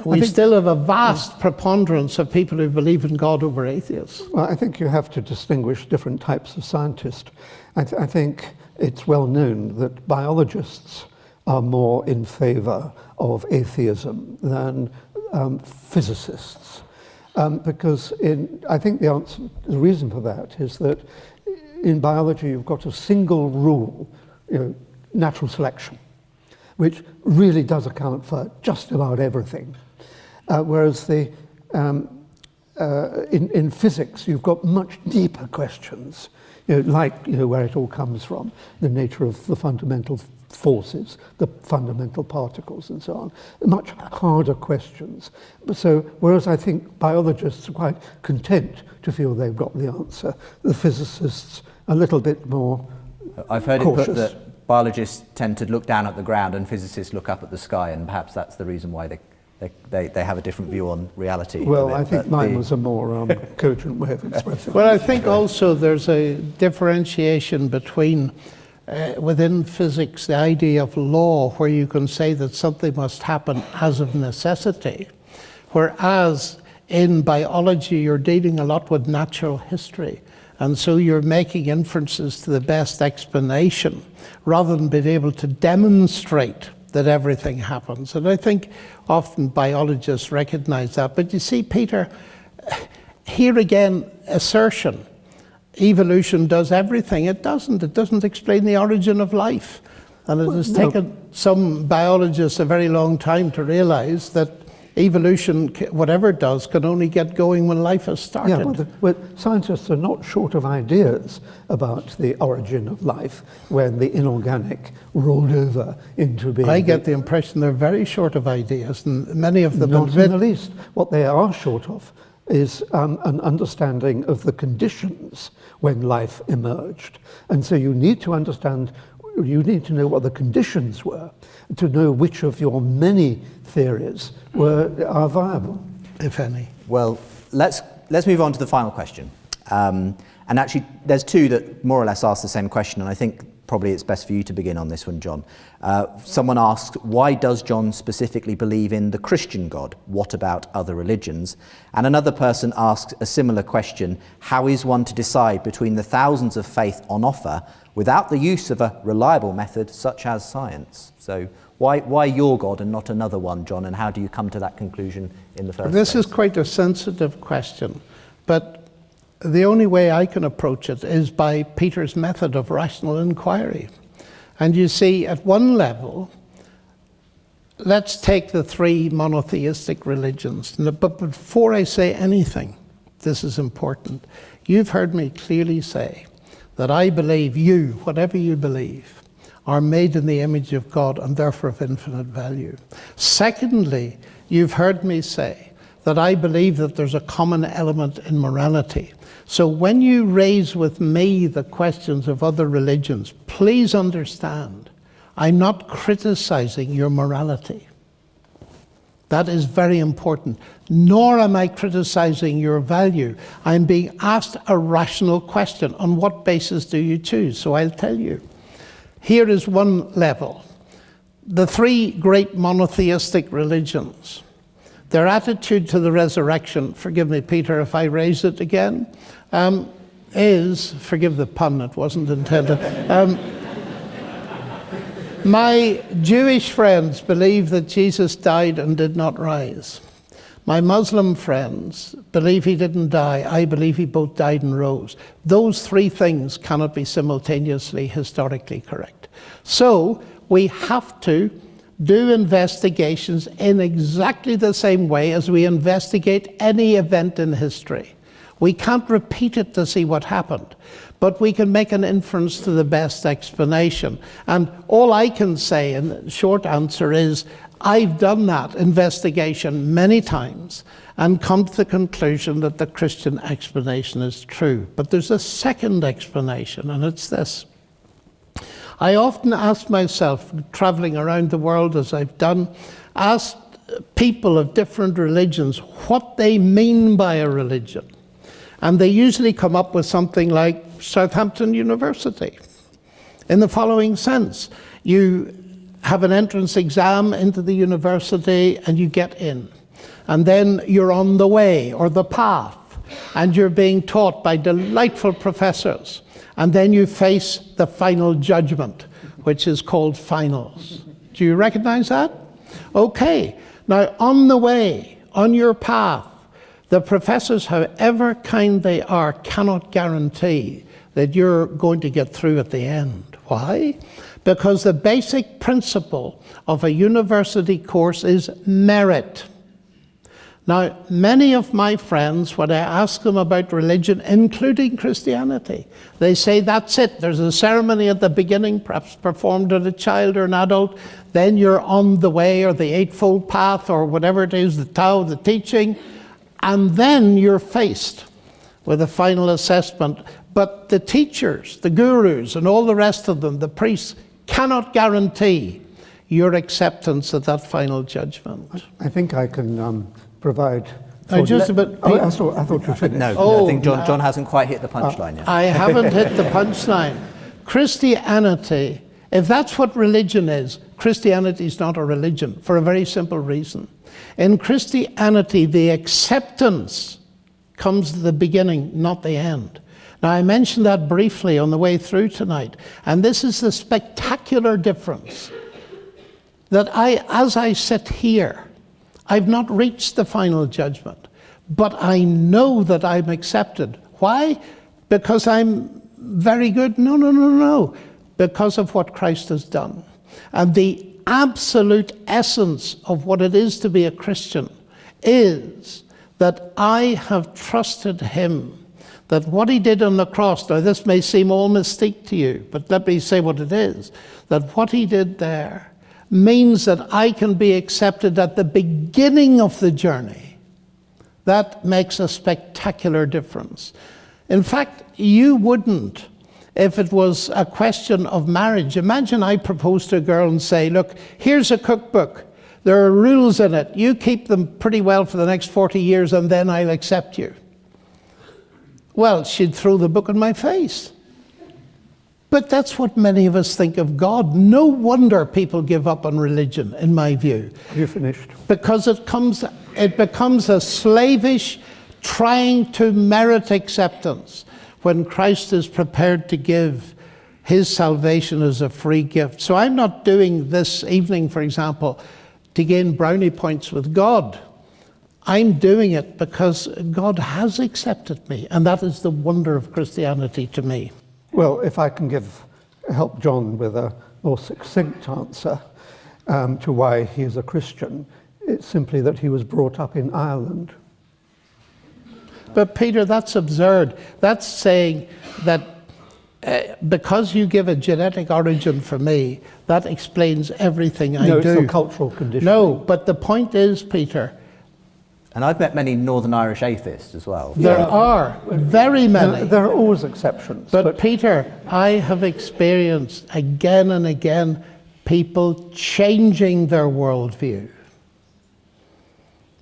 we still have a vast preponderance of people who believe in God over atheists. Well, I think you have to distinguish different types of scientists. I think it's well known that biologists are more in favor of atheism than physicists. Because I think the reason for that is that in biology you've got a single rule, natural selection, which really does account for just about everything. Whereas in physics you've got much deeper questions, like where it all comes from, the nature of the fundamental forces, the fundamental particles and so on. Much harder questions. So, whereas I think biologists are quite content to feel they've got the answer, the physicists a little bit more I've heard cautious. It put that biologists tend to look down at the ground and physicists look up at the sky, and perhaps that's the reason why they have a different view on reality. Well, I think mine was a more cogent way of expressing it. Well, I think also there's a differentiation between within physics, the idea of law, where you can say that something must happen as of necessity, whereas in biology, you're dealing a lot with natural history. And so you're making inferences to the best explanation rather than being able to demonstrate that everything happens. And I think often biologists recognize that. But you see, Peter, here again, assertion. Evolution does everything. It doesn't. It doesn't explain the origin of life. And it has taken some biologists a very long time to realize that evolution, whatever it does, can only get going when life has started. Yeah, well, scientists are not short of ideas about the origin of life when the inorganic rolled over into being. I get the impression they're very short of ideas, and many of them... Not in the least. What they are short of is an understanding of the conditions when life emerged. And so you need to understand, you need to know what the conditions were to know which of your many theories are viable, if any. Well, let's move on to the final question. And actually, there's two that more or less ask the same question, and I think probably it's best for you to begin on this one, John. Someone asks, why does John specifically believe in the Christian God? What about other religions? And another person asks a similar question, how is one to decide between the thousands of faith on offer without the use of a reliable method such as science? So why your God and not another one, John, and how do you come to that conclusion in the first place? This is quite a sensitive question, but the only way I can approach it is by Peter's method of rational inquiry. And you see, at one level, let's take the three monotheistic religions. But before I say anything, this is important. You've heard me clearly say that I believe you, whatever you believe, are made in the image of God and therefore of infinite value. Secondly, you've heard me say that I believe that there's a common element in morality. So when you raise with me the questions of other religions, please understand, I'm not criticizing your morality. That is very important. Nor am I criticizing your value. I'm being asked a rational question. On what basis do you choose? So I'll tell you. Here is one level. The three great monotheistic religions, their attitude to the resurrection, forgive me, Peter, if I raise it again, is, forgive the pun, it wasn't intended. My Jewish friends believe that Jesus died and did not rise. My Muslim friends believe he didn't die. I believe he both died and rose. Those three things cannot be simultaneously historically correct. So we have to do investigations in exactly the same way as we investigate any event in history. We can't repeat it to see what happened, but we can make an inference to the best explanation. And all I can say in the short answer is, I've done that investigation many times and come to the conclusion that the Christian explanation is true. But there's a second explanation, and it's this. I often ask myself, traveling around the world as I've done, ask people of different religions what they mean by a religion. And they usually come up with something like Southampton University. In the following sense, you have an entrance exam into the university and you get in. And then you're on the way or the path and you're being taught by delightful professors. And then you face the final judgment, which is called finals. Do you recognize that? Okay. Now, on the way, on your path, the professors, however kind they are, cannot guarantee that you're going to get through at the end. Why? Because the basic principle of a university course is merit. Now, many of my friends, when I ask them about religion, including Christianity, they say, that's it. There's a ceremony at the beginning, perhaps performed at a child or an adult. Then you're on the way, or the Eightfold Path, or whatever it is, the Tao, the teaching. And then you're faced with a final assessment. But the teachers, the gurus, and all the rest of them, the priests, cannot guarantee your acceptance of that final judgment. I think I can provide... I thought you finished. No, I think John hasn't quite hit the punchline yet. I haven't hit the punchline. Christianity, if that's what religion is, Christianity is not a religion for a very simple reason. In Christianity, the acceptance comes at the beginning, not the end. Now, I mentioned that briefly on the way through tonight, and this is the spectacular difference that as I sit here, I've not reached the final judgment, but I know that I'm accepted. Why? Because I'm very good? No. Because of what Christ has done. And the absolute essence of what it is to be a Christian is that I have trusted him, that what he did on the cross, now this may seem all mystique to you, but let me say what it is, that what he did there means that I can be accepted at the beginning of the journey. That makes a spectacular difference. In fact, you wouldn't if it was a question of marriage. Imagine I propose to a girl and say, look, here's a cookbook. There are rules in it. You keep them pretty well for the next 40 years and then I'll accept you. Well, she'd throw the book in my face. But that's what many of us think of God. No wonder people give up on religion, in my view. You finished. Because it becomes a slavish trying to merit acceptance when Christ is prepared to give his salvation as a free gift. So I'm not doing this evening, for example, to gain brownie points with God. I'm doing it because God has accepted me, and that is the wonder of Christianity to me. Well, if I can help John with a more succinct answer to why he is a Christian, it's simply that he was brought up in Ireland. But Peter, that's absurd. That's saying that because you give a genetic origin for me, that explains everything I do. No, it's a cultural condition. No, but the point is, Peter... And I've met many Northern Irish atheists as well. There are very many. There are always exceptions. But Peter, I have experienced again and again people changing their worldview,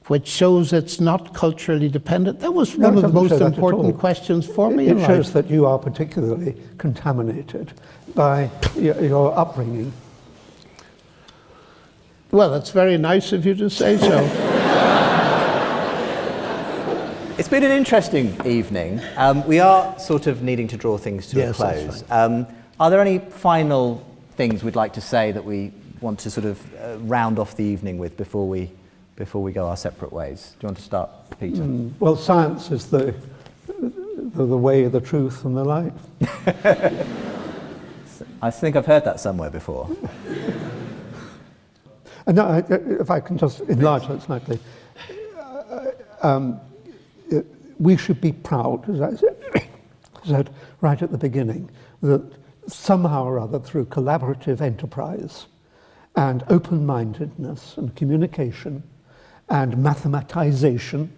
which shows it's not culturally dependent. That was one of the most important questions for me in life. It shows that you are particularly contaminated by your upbringing. Well, it's very nice of you to say so. It's been an interesting evening. We are sort of needing to draw things to a close. Are there any final things we'd like to say that we want to sort of round off the evening with before we go our separate ways? Do you want to start, Peter? Well, science is the way, the truth, and the light. I think I've heard that somewhere before. And now, if I can just enlarge that slightly. We should be proud, as I said right at the beginning, that somehow or other through collaborative enterprise and open-mindedness and communication and mathematization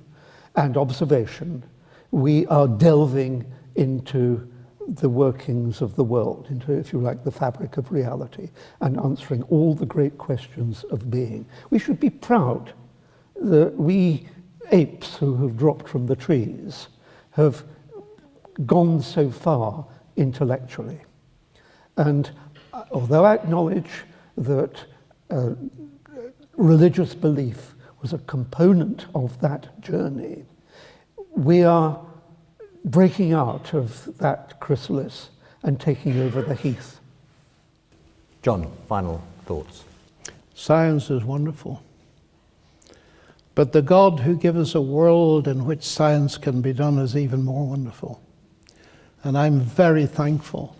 and observation, we are delving into the workings of the world, into, if you like, the fabric of reality, and answering all the great questions of being. We should be proud that we apes who have dropped from the trees have gone so far intellectually. And although I acknowledge that religious belief was a component of that journey, we are breaking out of that chrysalis and taking over the heath. John, final thoughts. Science is wonderful. But the God who gives us a world in which science can be done is even more wonderful. And I'm very thankful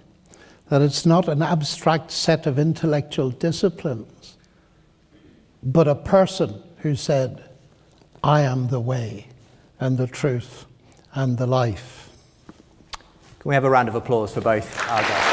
that it's not an abstract set of intellectual disciplines, but a person who said, I am the way and the truth and the life. Can we have a round of applause for both our guests?